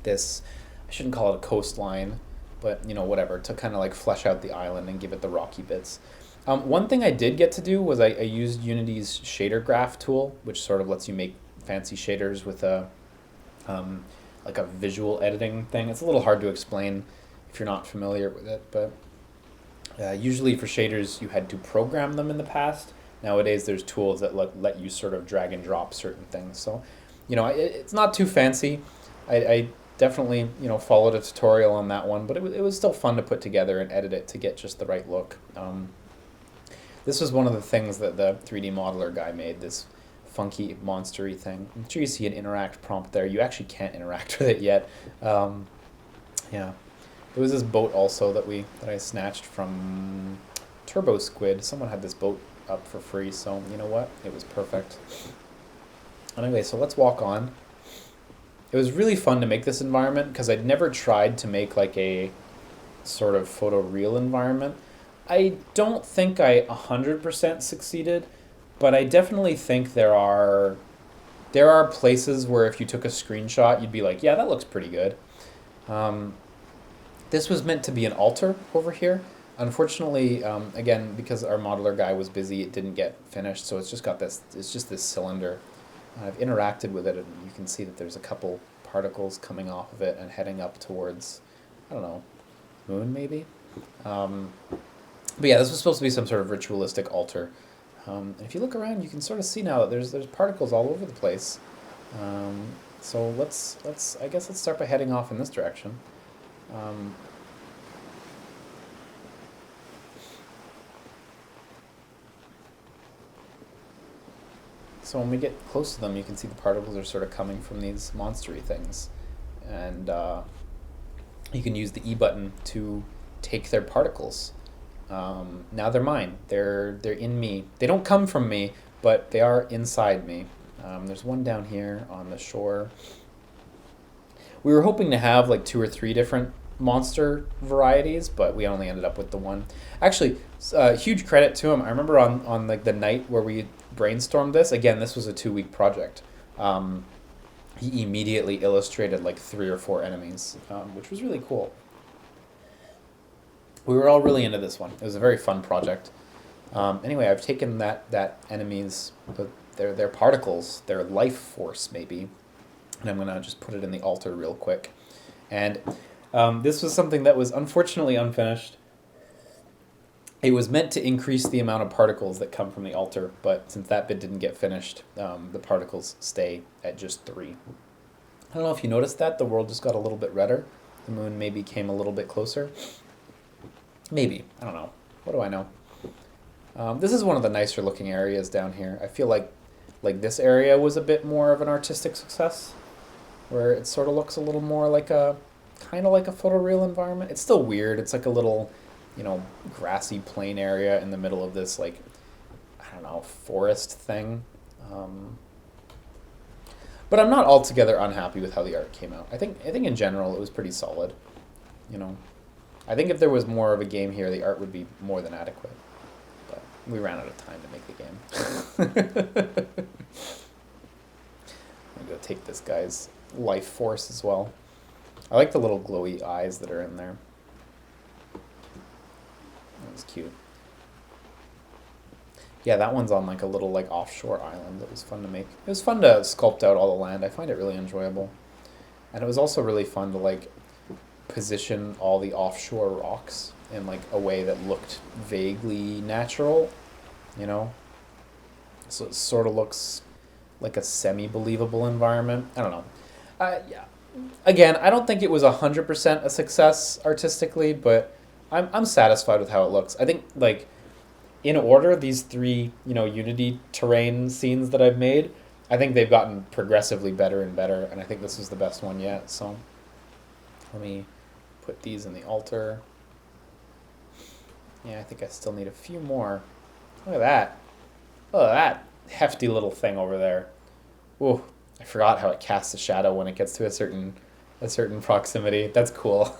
[SPEAKER 1] this, I shouldn't call it a coastline, but whatever, to kind of like flesh out the island and give it the rocky bits. One thing I did get to do was I used Unity's shader graph tool, which sort of lets you make fancy shaders with a like a visual editing thing. It's a little hard to explain if you're not familiar with it, but usually for shaders you had to program them in the past. Nowadays there's tools that let you sort of drag and drop certain things. So, it's not too fancy. I definitely, followed a tutorial on that one, but it was still fun to put together and edit it to get just the right look. This was one of the things that the 3D modeler guy made, this funky monster-y thing. I'm sure you see an interact prompt there. You actually can't interact with it yet. Yeah. There was this boat also that I snatched from Turbo Squid. Someone had this boat up for free, so you know what? It was perfect. Anyway, so let's walk on. It was really fun to make this environment because I'd never tried to make like a sort of photoreal environment. I don't think I 100% succeeded, but I definitely think there are places where if you took a screenshot, you'd be like, yeah, that looks pretty good. This was meant to be an altar over here. Unfortunately, again, because our modeler guy was busy, it didn't get finished, so it's just this cylinder. I've interacted with it, and you can see that there's a couple particles coming off of it and heading up towards, I don't know, moon maybe? But yeah, this was supposed to be some sort of ritualistic altar. And if you look around, you can sort of see now that there's particles all over the place. So I guess let's start by heading off in this direction. So when we get close to them, you can see the particles are sort of coming from these monster-y things. And you can use the E button to take their particles. Now they're mine. They're in me. They don't come from me, but they are inside me. There's one down here on the shore. We were hoping to have like 2 or 3 different monster varieties, but we only ended up with the one. Actually, huge credit to him. I remember on like the night where we brainstormed this. Again, this was a 2-week project. He immediately illustrated like 3 or 4 enemies, which was really cool. We were all really into this one. It was a very fun project. Anyway, I've taken that enemies, their particles, their life force maybe, And I'm going to just put it in the altar real quick. And this was something that was unfortunately unfinished. It was meant to increase the amount of particles that come from the altar, but since that bit didn't get finished, the particles stay at just 3. I don't know if you noticed that. The world just got a little bit redder. The moon maybe came a little bit closer. Maybe. I don't know. What do I know? This is one of the nicer looking areas down here. I feel like this area was a bit more of an artistic success, where it sort of looks a little more like kind of like a photoreal environment. It's still weird. It's like a little, grassy plain area in the middle of this, like, I don't know, forest thing. But I'm not altogether unhappy with how the art came out. I think in general it was pretty solid. I think if there was more of a game here, the art would be more than adequate. But we ran out of time to make the game. I'm gonna go take this guy's life force as well. I like the little glowy eyes that are in there. That was cute. Yeah, that one's on like a little like offshore island. That was fun to make. It was fun to sculpt out all the land. I find it really enjoyable. And it was also really fun to like position all the offshore rocks in like a way that looked vaguely natural, So it sort of looks like a semi-believable environment. I don't know. Yeah. Again, I don't think it was 100% a success artistically, but I'm satisfied with how it looks. I think like in order, these 3, Unity terrain scenes that I've made, I think they've gotten progressively better and better, and I think this is the best one yet. So let me put these in the altar. Yeah, I think I still need a few more. Look at that. Look at that hefty little thing over there. Ooh, I forgot how it casts a shadow when it gets to a certain proximity. That's cool.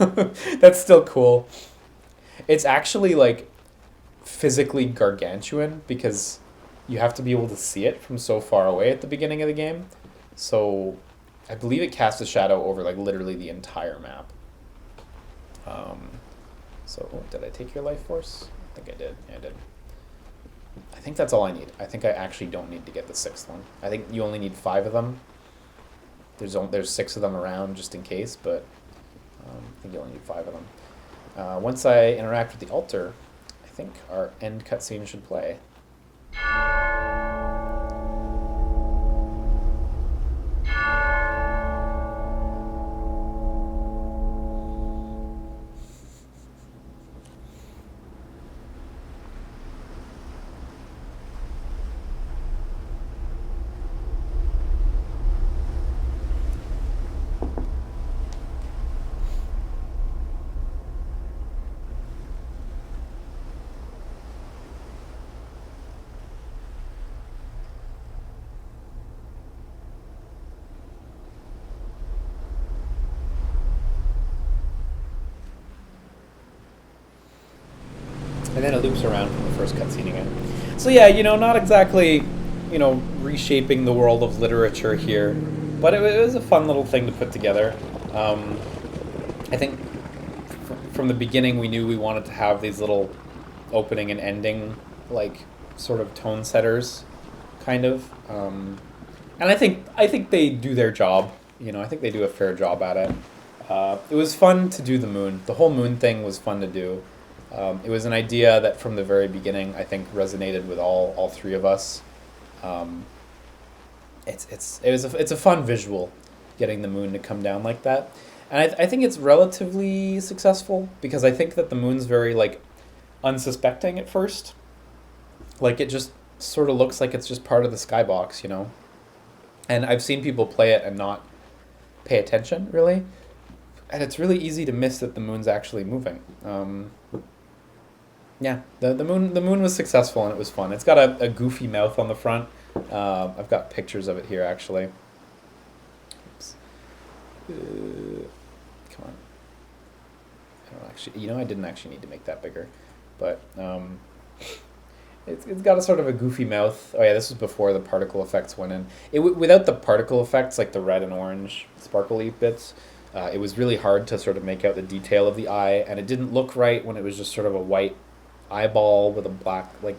[SPEAKER 1] That's still cool. It's actually like physically gargantuan because you have to be able to see it from so far away at the beginning of the game. So I believe it casts a shadow over like literally the entire map. Did I take your life force? I think I did. Yeah, I did. I think that's all I need. I think I actually don't need to get the 6th one. I think you only need 5 of them. There's 6 of them around just in case, but I think you only need 5 of them. Once I interact with the altar, I think our end cutscene should play. And then it loops around from the first cutscene again. So yeah, not exactly, reshaping the world of literature here, but it was a fun little thing to put together. I think from the beginning we knew we wanted to have these little opening and ending, like, sort of tone setters, kind of. And I think they do their job. I think they do a fair job at it. It was fun to do the moon. The whole moon thing was fun to do. It was an idea that from the very beginning I think resonated with all 3 of us. It's a fun visual, getting the moon to come down like that, and I think it's relatively successful because I think that the moon's very like unsuspecting at first. Like it just sort of looks like it's just part of the skybox, And I've seen people play it and not pay attention really, and it's really easy to miss that the moon's actually moving. Yeah, the moon was successful and it was fun. It's got a goofy mouth on the front. I've got pictures of it here actually. Oops. Come on. I don't actually, I didn't actually need to make that bigger, but it's got a sort of a goofy mouth. Oh yeah, this was before the particle effects went in. Without the particle effects, like the red and orange sparkly bits, it was really hard to sort of make out the detail of the eye, and it didn't look right when it was just sort of a white eyeball with a black, like,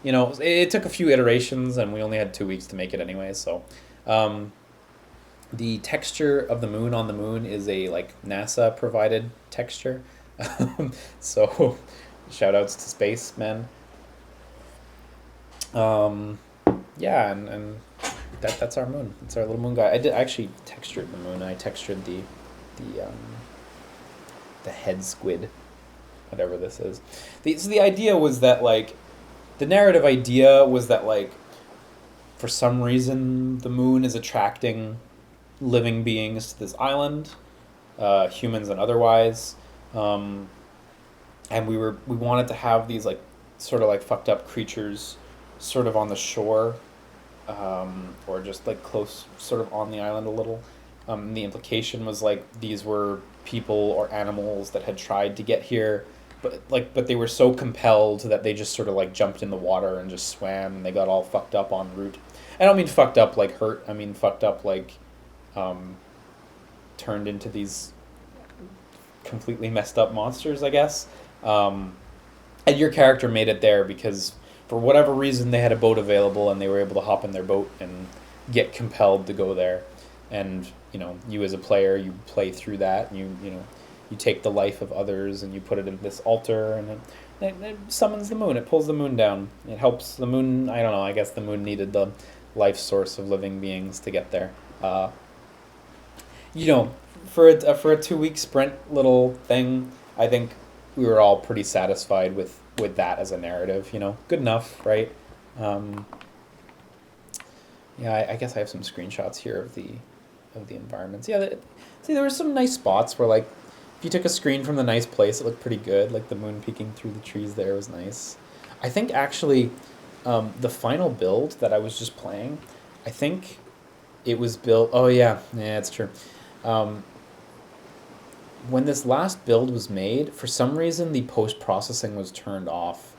[SPEAKER 1] it took a few iterations, and we only had 2 weeks to make it anyway, so The texture of the moon on the moon is a like NASA provided texture. So shout outs to spacemen. Um, yeah, and that's our moon. It's our little moon guy. I did actually textured the moon. I textured the the head squid, whatever this is. So the idea was that like the narrative idea was that like for some reason the moon is attracting living beings to this island, humans and otherwise, um, and we wanted to have these like sort of like fucked up creatures, sort of on the shore, or just like close, sort of on the island a little. The implication was like these were people or animals that had tried to get here, but they were so compelled that they just sort of like jumped in the water and just swam, and they got all fucked up en route. I don't mean fucked up like hurt. I mean fucked up like um, turned into these completely messed up monsters, I guess. Um, and your character made it there because for whatever reason they had a boat available and they were able to hop in their boat and get compelled to go there. And you as a player, you play through that. And you take the life of others and you put it in this altar, and it summons the moon. It pulls the moon down. It helps the moon. I don't know. I guess the moon needed the life source of living beings to get there. You know, for a 2 week sprint little thing, I think we were all pretty satisfied with that as a narrative. Good enough, right? Um, yeah, I guess I have some screenshots here of the environments. Yeah, see, there were some nice spots where like if you took a screen from the nice place, it looked pretty good. Like the moon peeking through the trees there was nice. I think actually, the final build that I was just playing, I think it was built. Oh yeah, it's true. Um, when this last build was made, for some reason the post processing was turned off,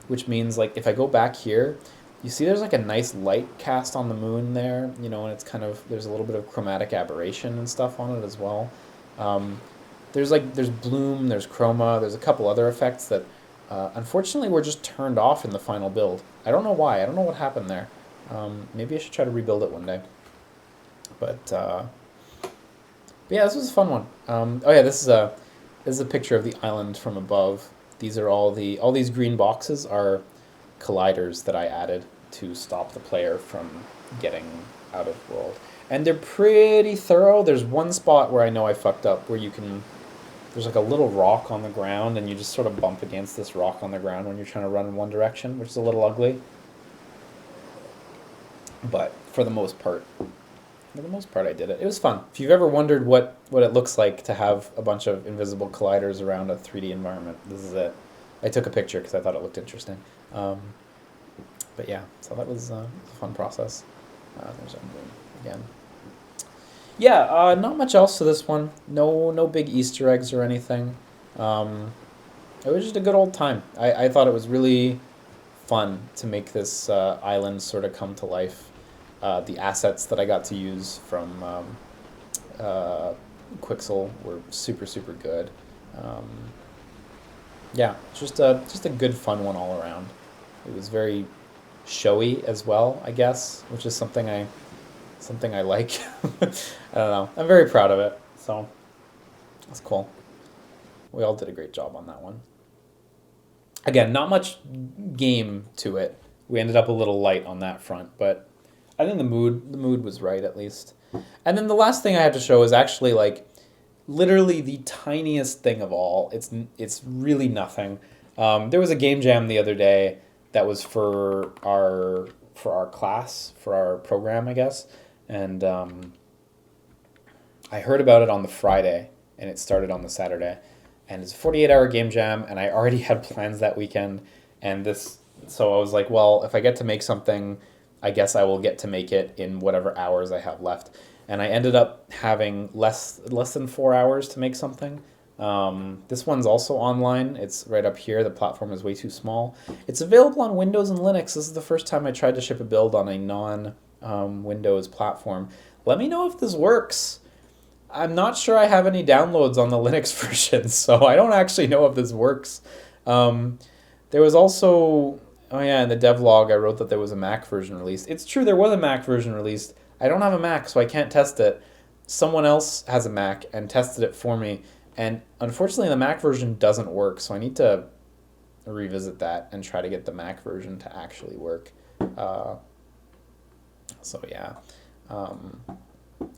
[SPEAKER 1] which means like if I go back here, you see there's like a nice light cast on the moon there, and it's kind of there's a little bit of chromatic aberration and stuff on it as well. Um, there's bloom, there's chroma, there's a couple other effects that unfortunately were just turned off in the final build. I don't know why. I don't know what happened there. Maybe I should try to rebuild it one day. But yeah, this was a fun one. Oh yeah, this is a picture of the island from above. These are all these green boxes are colliders that I added to stop the player from getting out of world. And they're pretty thorough. There's one spot where I know I fucked up where there's like a little rock on the ground and you just sort of bump against this rock on the ground when you're trying to run in one direction, which is a little ugly. But for the most part, I did it. It was fun. If you've ever wondered what it looks like to have a bunch of invisible colliders around a 3D environment, this is it. I took a picture because I thought it looked interesting. Um, but yeah, so that was a fun process. There's our moon again. Yeah, not much else to this one. No big Easter eggs or anything. Um, it was just a good old time. I thought it was really fun to make this island sort of come to life. The assets that I got to use from uh, Quixel were super, super good. Um, yeah, just a good fun one all around. It was very showy as well, I guess, which is something I like. I don't know. I'm very proud of it. So that's cool. We all did a great job on that one. Again, not much game to it. We ended up a little light on that front, but I think the mood was right at least. And then the last thing I have to show is actually like literally the tiniest thing of all. It's really nothing. There was a game jam the other day that was for our class, for our program, I guess. And I heard about it on the Friday, and it started on the Saturday. And it's a 48-hour game jam, and I already had plans that weekend. So I was like, well, if I get to make something, I guess I will get to make it in whatever hours I have left. And I ended up having less than 4 hours to make something. This one's also online. It's right up here. The platform is way too small. It's available on Windows and Linux. This is the first time I tried to ship a build on a non-Windows platform. Let me know if this works. I'm not sure I have any downloads on the Linux version, so I don't actually know if this works. There was also, oh yeah, in the devlog I wrote that there was a Mac version released. It's true, there was a Mac version released. I don't have a Mac, so I can't test it. someone else has a Mac and tested it for me, and unfortunately the Mac version doesn't work, so I need to revisit that and try to get the Mac version to actually work. Uh, so yeah. Um,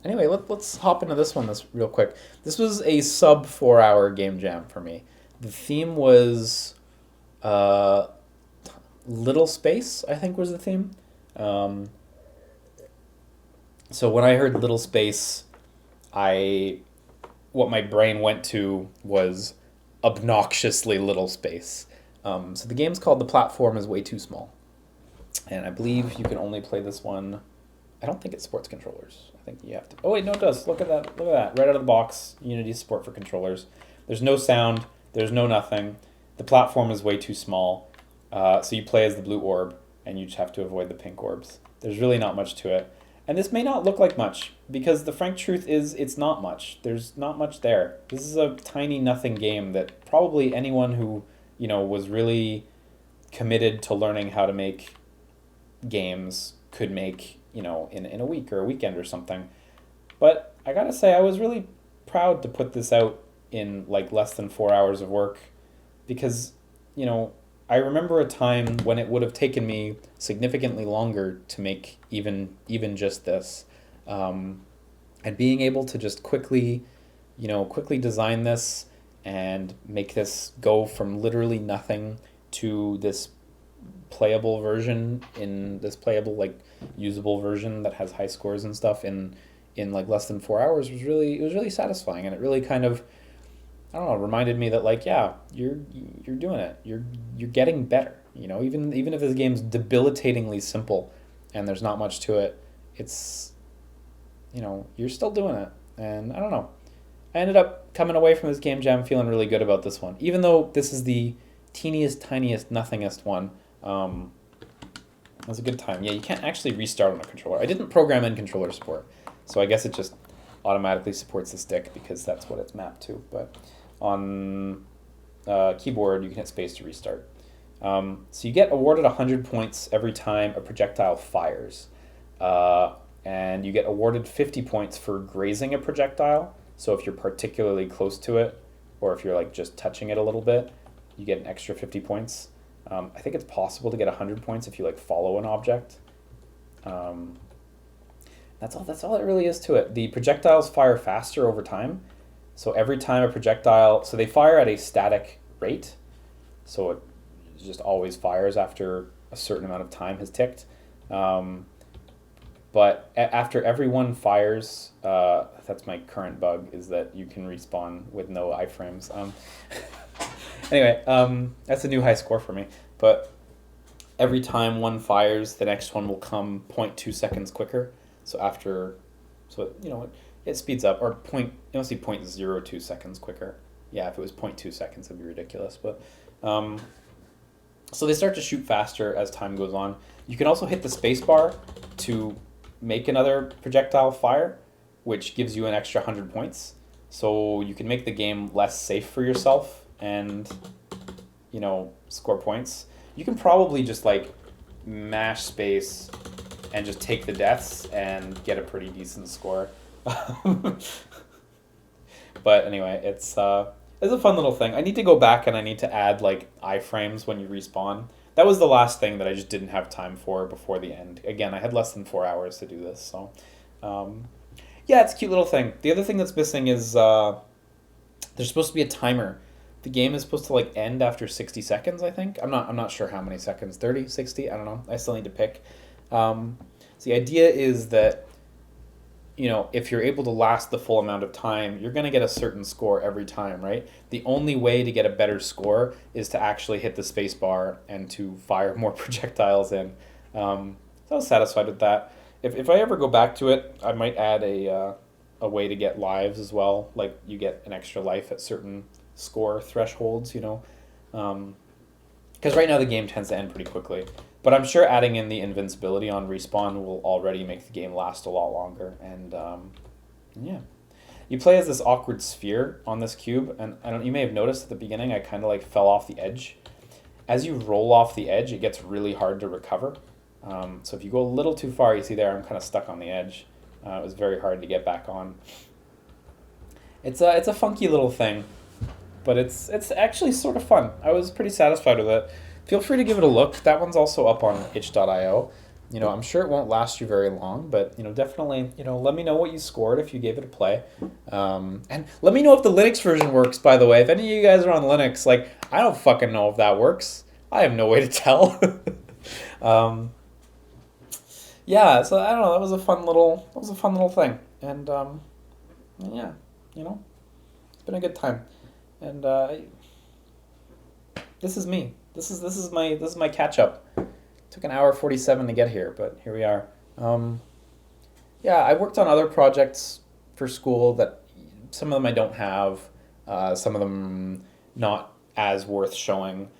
[SPEAKER 1] anyway, let's hop into this one real quick. This was a sub 4 hour game jam for me. The theme was uh, Little Space, I think was the theme. Um, so when I heard Little Space, what my brain went to was obnoxiously little space. So the game's called The Platform is Way Too Small. And I believe you can only play this one. I don't think it supports controllers. I think you have to. Oh, wait, no, it does. Look at that. Look at that. Right out of the box, Unity support for controllers. There's no sound. There's no nothing. The platform is way too small. So you play as the blue orb, and you just have to avoid the pink orbs. There's really not much to it. And this may not look like much, because the frank truth is it's not much. There's not much there. This is a tiny nothing game that probably anyone who, was really committed to learning how to make games could make, in a week or a weekend or something. But I gotta say, I was really proud to put this out in like less than 4 hours of work, because, I remember a time when it would have taken me significantly longer to make even just this, and being able to just quickly design this and make this go from literally nothing to this playable version, in this playable like usable version that has high scores and stuff in like less than 4 hours was really satisfying, and it really kind of, I don't know, reminded me that like, yeah, you're doing it. You're getting better. Even if this game's debilitatingly simple and there's not much to it, it's you're still doing it. And I don't know. I ended up coming away from this game jam feeling really good about this one. Even though this is the teeniest, tiniest, nothingest one, it was a good time. Yeah, you can't actually restart on a controller. I didn't program in controller support, so I guess it just automatically supports the stick because that's what it's mapped to. But on keyboard, you can hit space to restart. So you get awarded 100 points every time a projectile fires. And you get awarded 50 points for grazing a projectile. So if you're particularly close to it, or if you're like just touching it a little bit, you get an extra 50 points. I think it's possible to get 100 points if you like follow an object. That's all it really is to it. The projectiles fire faster over time. So every time a projectile, so they fire at a static rate. So it just always fires after a certain amount of time has ticked. But after everyone fires, that's my current bug, is that you can respawn with no iframes. Anyway, that's a new high score for me. But every time one fires, the next one will come 0.2 seconds quicker. So it speeds up, or you don't see 0.02 seconds quicker. Yeah, if it was 0.2 seconds, it'd be ridiculous. But so they start to shoot faster as time goes on. You can also hit the space bar to make another projectile fire, which gives you an extra 100 points. So you can make the game less safe for yourself and, score points. You can probably just like mash space and just take the deaths and get a pretty decent score. But anyway, it's a fun little thing. I need to go back and I need to add like iframes when you respawn. That was the last thing that I just didn't have time for before the end. Again, I had less than 4 hours to do this, so yeah, it's a cute little thing. The other thing that's missing is there's supposed to be a timer. The game is supposed to like end after 60 seconds, I think. I'm not sure how many seconds. 30, 60, I don't know. I still need to pick. So the idea is that if you're able to last the full amount of time, you're going to get a certain score every time, right? The only way to get a better score is to actually hit the space bar and to fire more projectiles in. So I was satisfied with that. If I ever go back to it, I might add a way to get lives as well. Like you get an extra life at certain score thresholds, because right now the game tends to end pretty quickly. But I'm sure adding in the invincibility on respawn will already make the game last a lot longer. And yeah, you play as this awkward sphere on this cube, and you may have noticed at the beginning I kind of like fell off the edge. As you roll off the edge, it gets really hard to recover. So if you go a little too far, you see there I'm kind of stuck on the edge. It was very hard to get back on. It's a funky little thing, but it's actually sort of fun. I was pretty satisfied with it. Feel free to give it a look. That one's also up on itch.io. I'm sure it won't last you very long, but definitely, let me know what you scored if you gave it a play, and let me know if the Linux version works. By the way, if any of you guys are on Linux, like I don't fucking know if that works. I have no way to tell. Yeah, so I don't know. That was a fun little thing, and yeah, it's been a good time, and this is me. This is my catch up. Took an hour 47 to get here, but here we are. Yeah, I worked on other projects for school that some of them I don't have, some of them not as worth showing.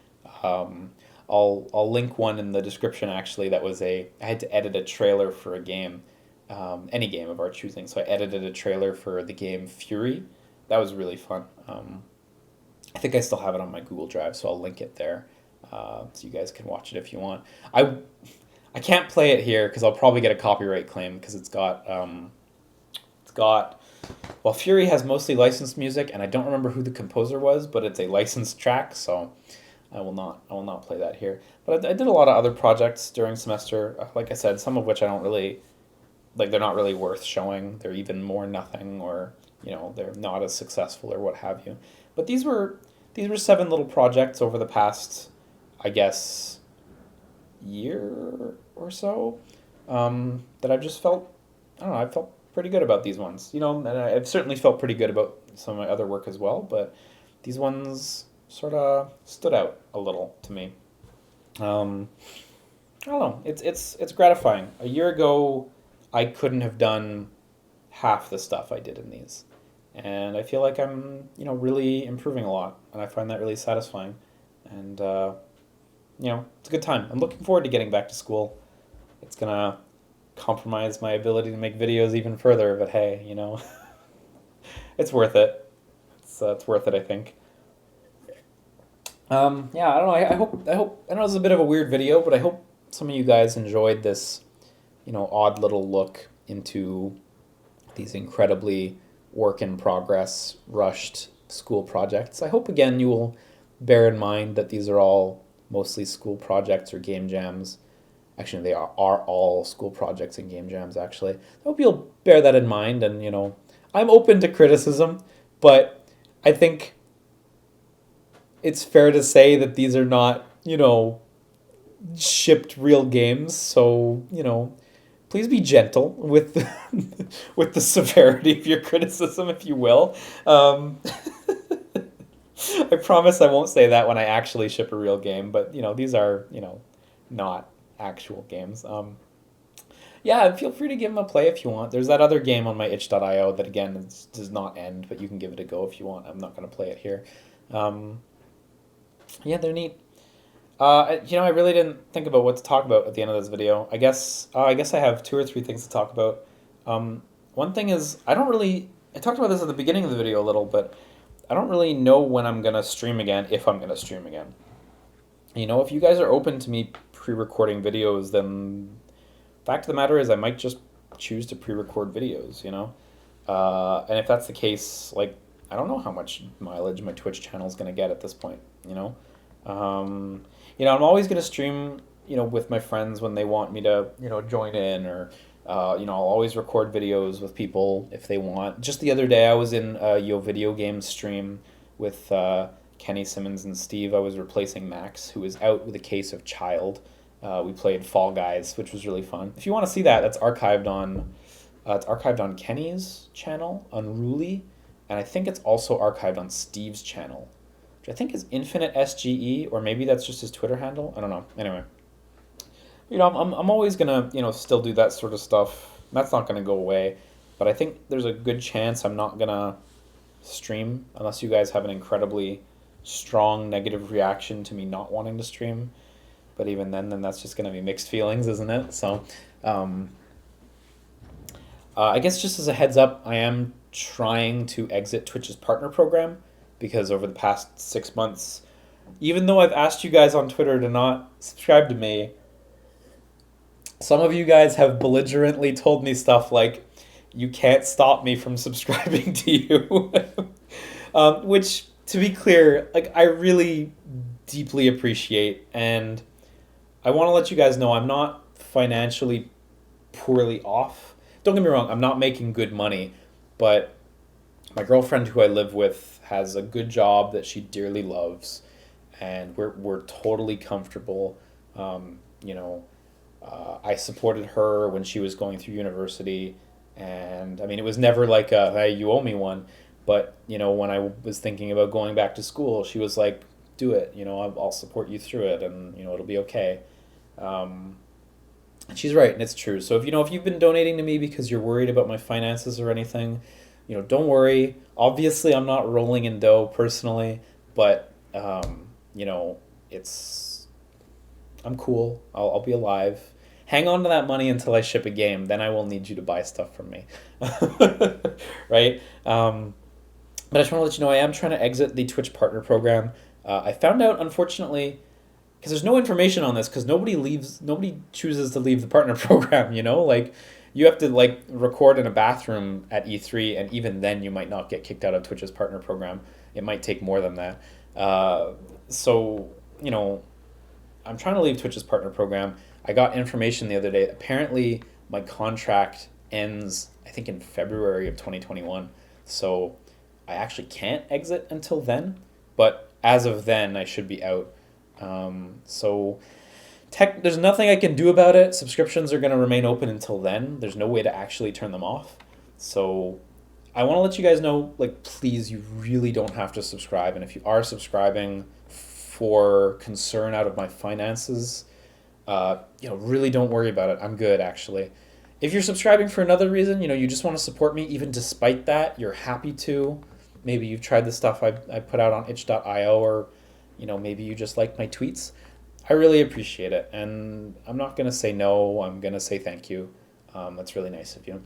[SPEAKER 1] I'll link one in the description actually. I had to edit a trailer for a game, any game of our choosing. So I edited a trailer for the game Fury. That was really fun. I think I still have it on my Google Drive, so I'll link it there. So you guys can watch it if you want. I can't play it here because I'll probably get a copyright claim because well, Fury has mostly licensed music, and I don't remember who the composer was, but it's a licensed track, so I will not play that here. But I did a lot of other projects during semester. Like I said, some of which I don't really like. They're not really worth showing. They're even more nothing, or they're not as successful or what have you. But these were 7 little projects over the past, I guess, year or so, that I've just felt, I don't know, I felt pretty good about these ones, and I've certainly felt pretty good about some of my other work as well, but these ones sort of stood out a little to me. I don't know, it's gratifying. A year ago, I couldn't have done half the stuff I did in these, and I feel like I'm, really improving a lot, and I find that really satisfying, and it's a good time. I'm looking forward to getting back to school. It's gonna compromise my ability to make videos even further, but hey, it's worth it. It's worth it, I think. Yeah, I don't know. I know it's a bit of a weird video, but I hope some of you guys enjoyed this, odd little look into these incredibly work in progress, rushed school projects. I hope again you will bear in mind that these are all mostly school projects or game jams. Actually, they are all school projects and game jams, actually. I hope you'll bear that in mind, and, I'm open to criticism, but I think it's fair to say that these are not, shipped real games, so, please be gentle with with the severity of your criticism, if you will. I promise I won't say that when I actually ship a real game, but these are not actual games. Yeah, feel free to give them a play if you want. There's that other game on my itch.io that again does not end, but you can give it a go if you want. I'm not going to play it here. Yeah, they're neat. I really didn't think about what to talk about at the end of this video. I guess I have 2 or 3 things to talk about. One thing is I talked about this at the beginning of the video a little, but I don't really know when I'm going to stream again, if I'm going to stream again. If you guys are open to me pre-recording videos, then fact of the matter is I might just choose to pre-record videos, and if that's the case, like, I don't know how much mileage my Twitch channel is going to get at this point, I'm always going to stream, with my friends when they want me to, join in, or, I'll always record videos with people if they want. Just the other day I was in a Video Games stream with Kenny Simmons and Steve. I was replacing Max, who is out with a case of child. We played Fall Guys, which was really fun. If you want to see that, that's archived on Kenny's channel, Unruly, and I think it's also archived on Steve's channel, which I think is Infinite SGE, or maybe that's just his Twitter handle. I don't know. Anyway, I'm always gonna still do that sort of stuff. That's not gonna go away, but I think there's a good chance I'm not gonna stream unless you guys have an incredibly strong negative reaction to me not wanting to stream. But even then that's just going to be mixed feelings, isn't it? So, I guess just as a heads up, I am trying to exit Twitch's partner program because over the past 6 months, even though I've asked you guys on Twitter to not subscribe to me, some of you guys have belligerently told me stuff like, you can't stop me from subscribing to you. Which, to be clear, like I really deeply appreciate, and I want to let you guys know I'm not financially poorly off. Don't get me wrong, I'm not making good money, but my girlfriend who I live with has a good job that she dearly loves, and we're totally comfortable. You know, I supported her when she was going through university, and I mean, it was never like a hey, you owe me one, but you know, when I was thinking about going back to school, she was like, do it. You know, I'll support you through it, and you know, it'll be okay. Um, and she's right, and it's true. So if you know if you've been donating to me because you're worried about my finances or anything, you know, don't worry. Obviously, I'm not rolling in dough personally, but you know, it's I'm cool. I'll be alive. Hang on to that money until I ship a game. Then I will need you to buy stuff from me, right? But I just want to let you know I am trying to exit the Twitch partner program. I found out, unfortunately, because there's no information on this because nobody chooses to leave the partner program, you know, like you have to like record in a bathroom at E3, and even then you might not get kicked out of Twitch's partner program. It might take more than that. So you know, I'm trying to leave Twitch's partner program. I got information the other day. Apparently my contract ends I think in February of 2021, so I actually can't exit until then, but as of then I should be out. So there's nothing I can do about it. Subscriptions are going to remain open until then. There's no way to actually turn them off. So I want to let you guys know, like, please, you really don't have to subscribe. And if you are subscribing for concern out of my finances, you know, really don't worry about it. I'm good, actually. If you're subscribing for another reason, you know, you just want to support me, even despite that, you're happy to. Maybe you've tried the stuff I put out on itch.io, or you know, maybe you just like my tweets. I really appreciate it, and I'm not gonna say no. I'm gonna say thank you. That's really nice of you.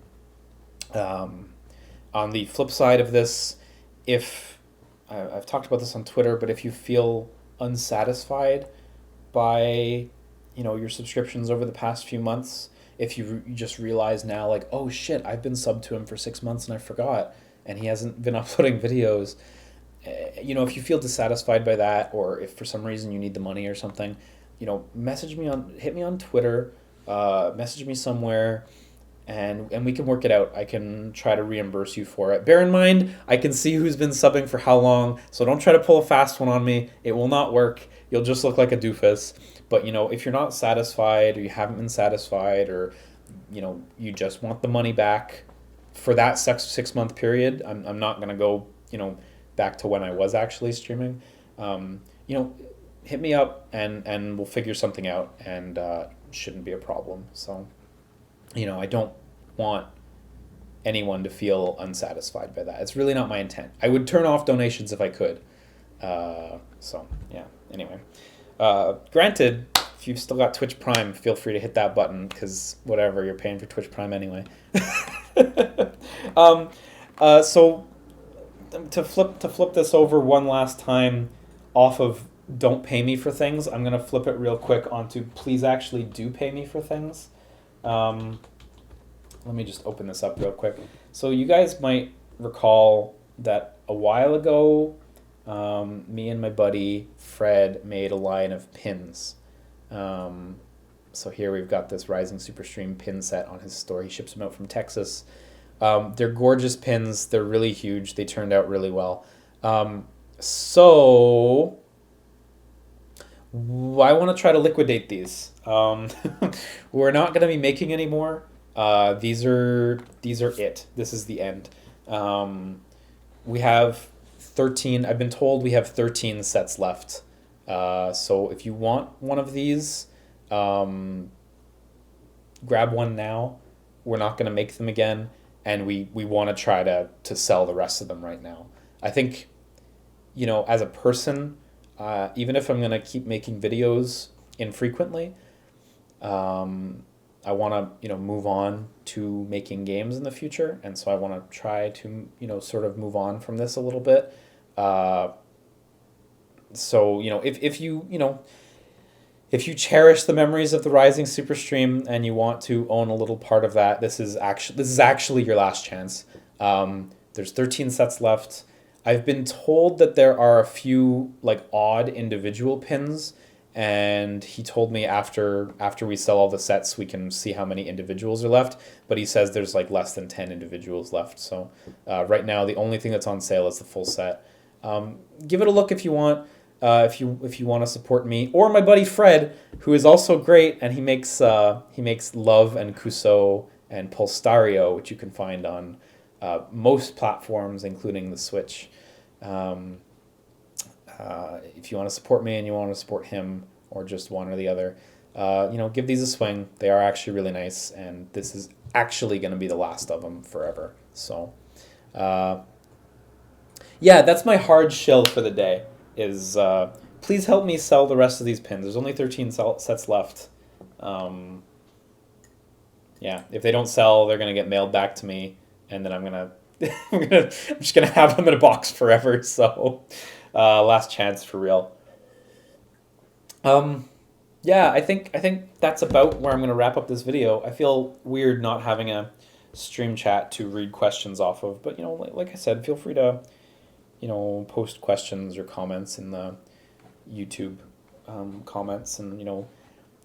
[SPEAKER 1] On the flip side of this, if I've talked about this on Twitter, but if you feel unsatisfied by, you know, your subscriptions over the past few months, if you just realize now, like, oh shit, I've been subbed to him for 6 months and I forgot, and he hasn't been uploading videos. You know, if you feel dissatisfied by that, or if for some reason you need the money or something, you know, hit me on Twitter, message me somewhere, and we can work it out. I can try to reimburse you for it. Bear in mind, I can see who's been subbing for how long, so don't try to pull a fast one on me. It will not work. You'll just look like a doofus. But, you know, if you're not satisfied, or you haven't been satisfied, or, you know, you just want the money back for that 6 month period, I'm not going to go, you know, back to when I was actually streaming. You know, hit me up and we'll figure something out, and shouldn't be a problem. So, you know, I don't want anyone to feel unsatisfied by that. It's really not my intent. I would turn off donations if I could. So, yeah, anyway. Granted, if you've still got Twitch Prime, feel free to hit that button, because whatever, you're paying for Twitch Prime anyway. So to flip this over one last time off of don't pay me for things, I'm gonna flip it real quick onto please actually do pay me for things. Let me just open this up real quick. So you guys might recall that a while ago, me and my buddy Fred made a line of pins. So here we've got this Rising SUPERSTREAM pin set on his store. He ships them out from Texas. They're gorgeous pins. They're really huge. They turned out really well. So I want to try to liquidate these. We're not going to be making any more. These are it. This is the end. We have 13. I've been told we have 13 sets left. So if you want one of these, grab one now. We're not going to make them again, and we want to try to sell the rest of them right now. I think, you know, as a person, even if I'm going to keep making videos infrequently, I want to, you know, move on to making games in the future, and so I want to try to, you know, sort of move on from this a little bit. So, you know, if you, you know, If you cherish the memories of the Rising Superstream and you want to own a little part of that, this is actually your last chance. There's 13 sets left. I've been told that there are a few like odd individual pins, and he told me after we sell all the sets we can see how many individuals are left. But he says there's like less than 10 individuals left. So right now the only thing that's on sale is the full set. Give it a look if you want. If you want to support me or my buddy Fred, who is also great, and he makes Love and Kuso and Polstario, which you can find on most platforms, including the Switch. Um, if you want to support me and you want to support him, or just one or the other, give these a swing. They are actually really nice, and this is actually going to be the last of them forever. So, yeah, that's my hard shill for the day. Is please help me sell the rest of these pins. There's only 13 sets left. Yeah, if they don't sell, they're gonna get mailed back to me, and then I'm just gonna have them in a box forever. So, last chance for real. Yeah, I think that's about where I'm gonna wrap up this video. I feel weird not having a stream chat to read questions off of, but like I said, feel free to post questions or comments in the YouTube comments, and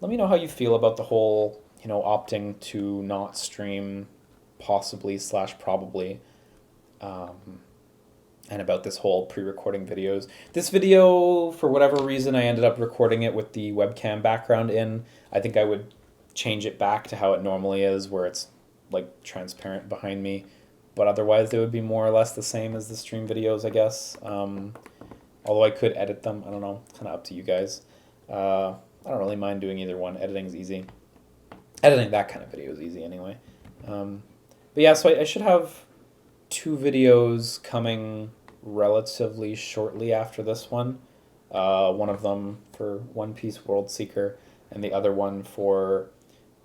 [SPEAKER 1] let me know how you feel about the whole opting to not stream, possibly slash probably, and about this whole pre-recording videos. This video, for whatever reason, I ended up recording it with the webcam background in. I think I would change it back to how it normally is, where it's like transparent behind me. But otherwise, they would be more or less the same as the stream videos, I guess. Although I could edit them. I don't know. Kind of up to you guys. I don't really mind doing either one. Editing's easy. Editing that kind of video is easy anyway. But yeah, so I should have 2 videos coming relatively shortly after this one. One of them for One Piece World Seeker, and the other one for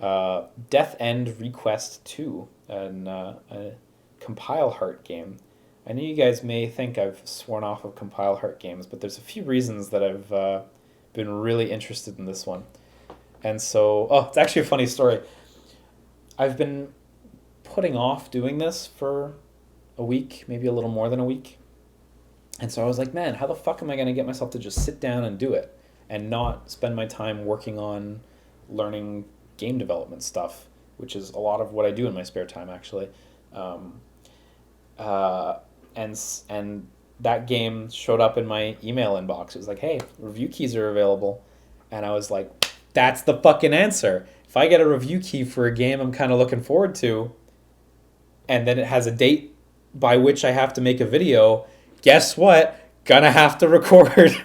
[SPEAKER 1] Death End Request 2, and a Compile Heart game. I know you guys may think I've sworn off of Compile Heart games, but there's a few reasons that I've been really interested in this one. And so, it's actually a funny story. I've been putting off doing this for a week, maybe a little more than a week. And so I was like, man, how the fuck am I going to get myself to just sit down and do it and not spend my time working on learning game development stuff, which is a lot of what I do in my spare time, actually. And that game showed up in my email inbox. It was like, hey, review keys are available. And I was like, that's the fucking answer. If I get a review key for a game I'm kind of looking forward to, and then it has a date by which I have to make a video, guess what? Gonna have to record.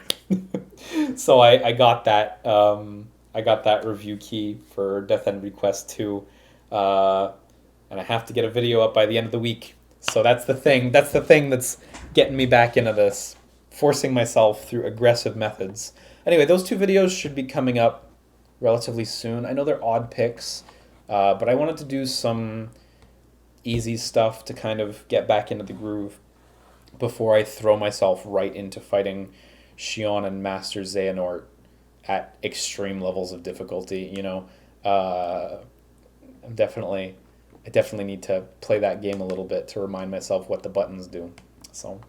[SPEAKER 1] So I got that. I got that review key for Death End Request 2, and I have to get a video up by the end of the week. So that's the thing. That's the thing that's getting me back into this, forcing myself through aggressive methods. Anyway, those 2 videos should be coming up relatively soon. I know they're odd picks, but I wanted to do some easy stuff to kind of get back into the groove before I throw myself right into fighting Shion and Master Xehanort at extreme levels of difficulty. I definitely need to play that game a little bit to remind myself what the buttons do. So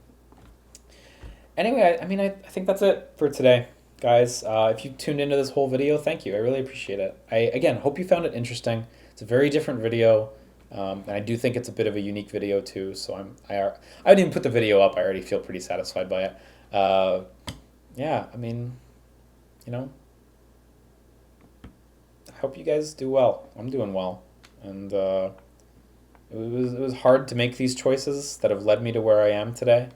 [SPEAKER 1] anyway, I think that's it for today, guys. If you tuned into this whole video, thank you. I really appreciate it. I, again, hope you found it interesting. It's a very different video, and I do think it's a bit of a unique video too. So I didn't even put the video up. I already feel pretty satisfied by it. Yeah, I hope you guys do well. I'm doing well, and it was hard to make these choices that have led me to where I am today.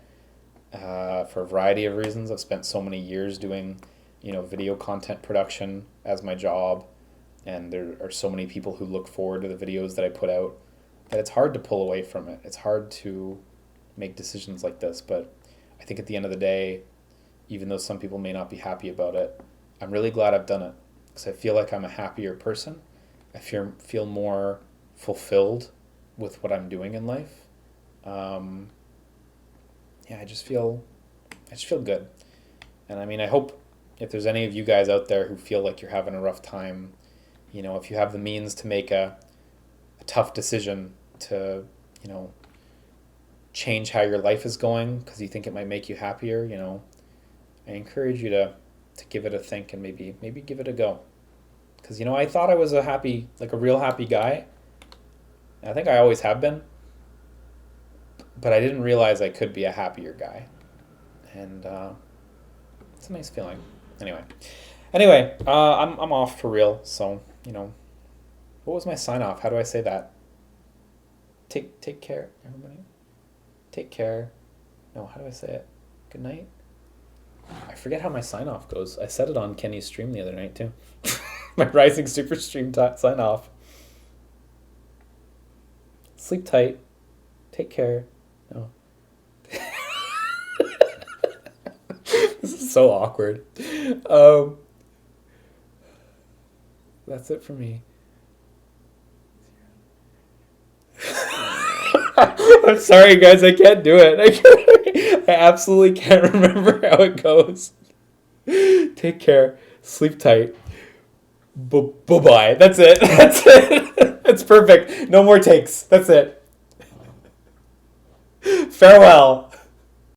[SPEAKER 1] For a variety of reasons, I've spent so many years doing, video content production as my job, and there are so many people who look forward to the videos that I put out that it's hard to pull away from it. It's hard to make decisions like this, but I think at the end of the day, even though some people may not be happy about it, I'm really glad I've done it, because I feel like I'm a happier person. I feel more fulfilled with what I'm doing in life. Yeah, I just feel good. And I hope if there's any of you guys out there who feel like you're having a rough time, if you have the means to make a tough decision to, change how your life is going because you think it might make you happier, I encourage you to give it a think and maybe give it a go. Because, I thought I was a real happy guy. I think I always have been. But I didn't realize I could be a happier guy. And it's a nice feeling. Anyway, I'm off for real. So, what was my sign off? How do I say that? Take care, everybody. Take care. No, how do I say it? Good night. I forget how my sign off goes. I said it on Kenny's stream the other night too. My Rising SUPERSTREAM sign off. Sleep tight. Take care. No. This is so awkward. That's it for me. I'm sorry, guys. I can't do it. I absolutely can't remember how it goes. Take care. Sleep tight. Bye-bye. That's it. That's it. That's perfect. No more takes. That's it. Farewell.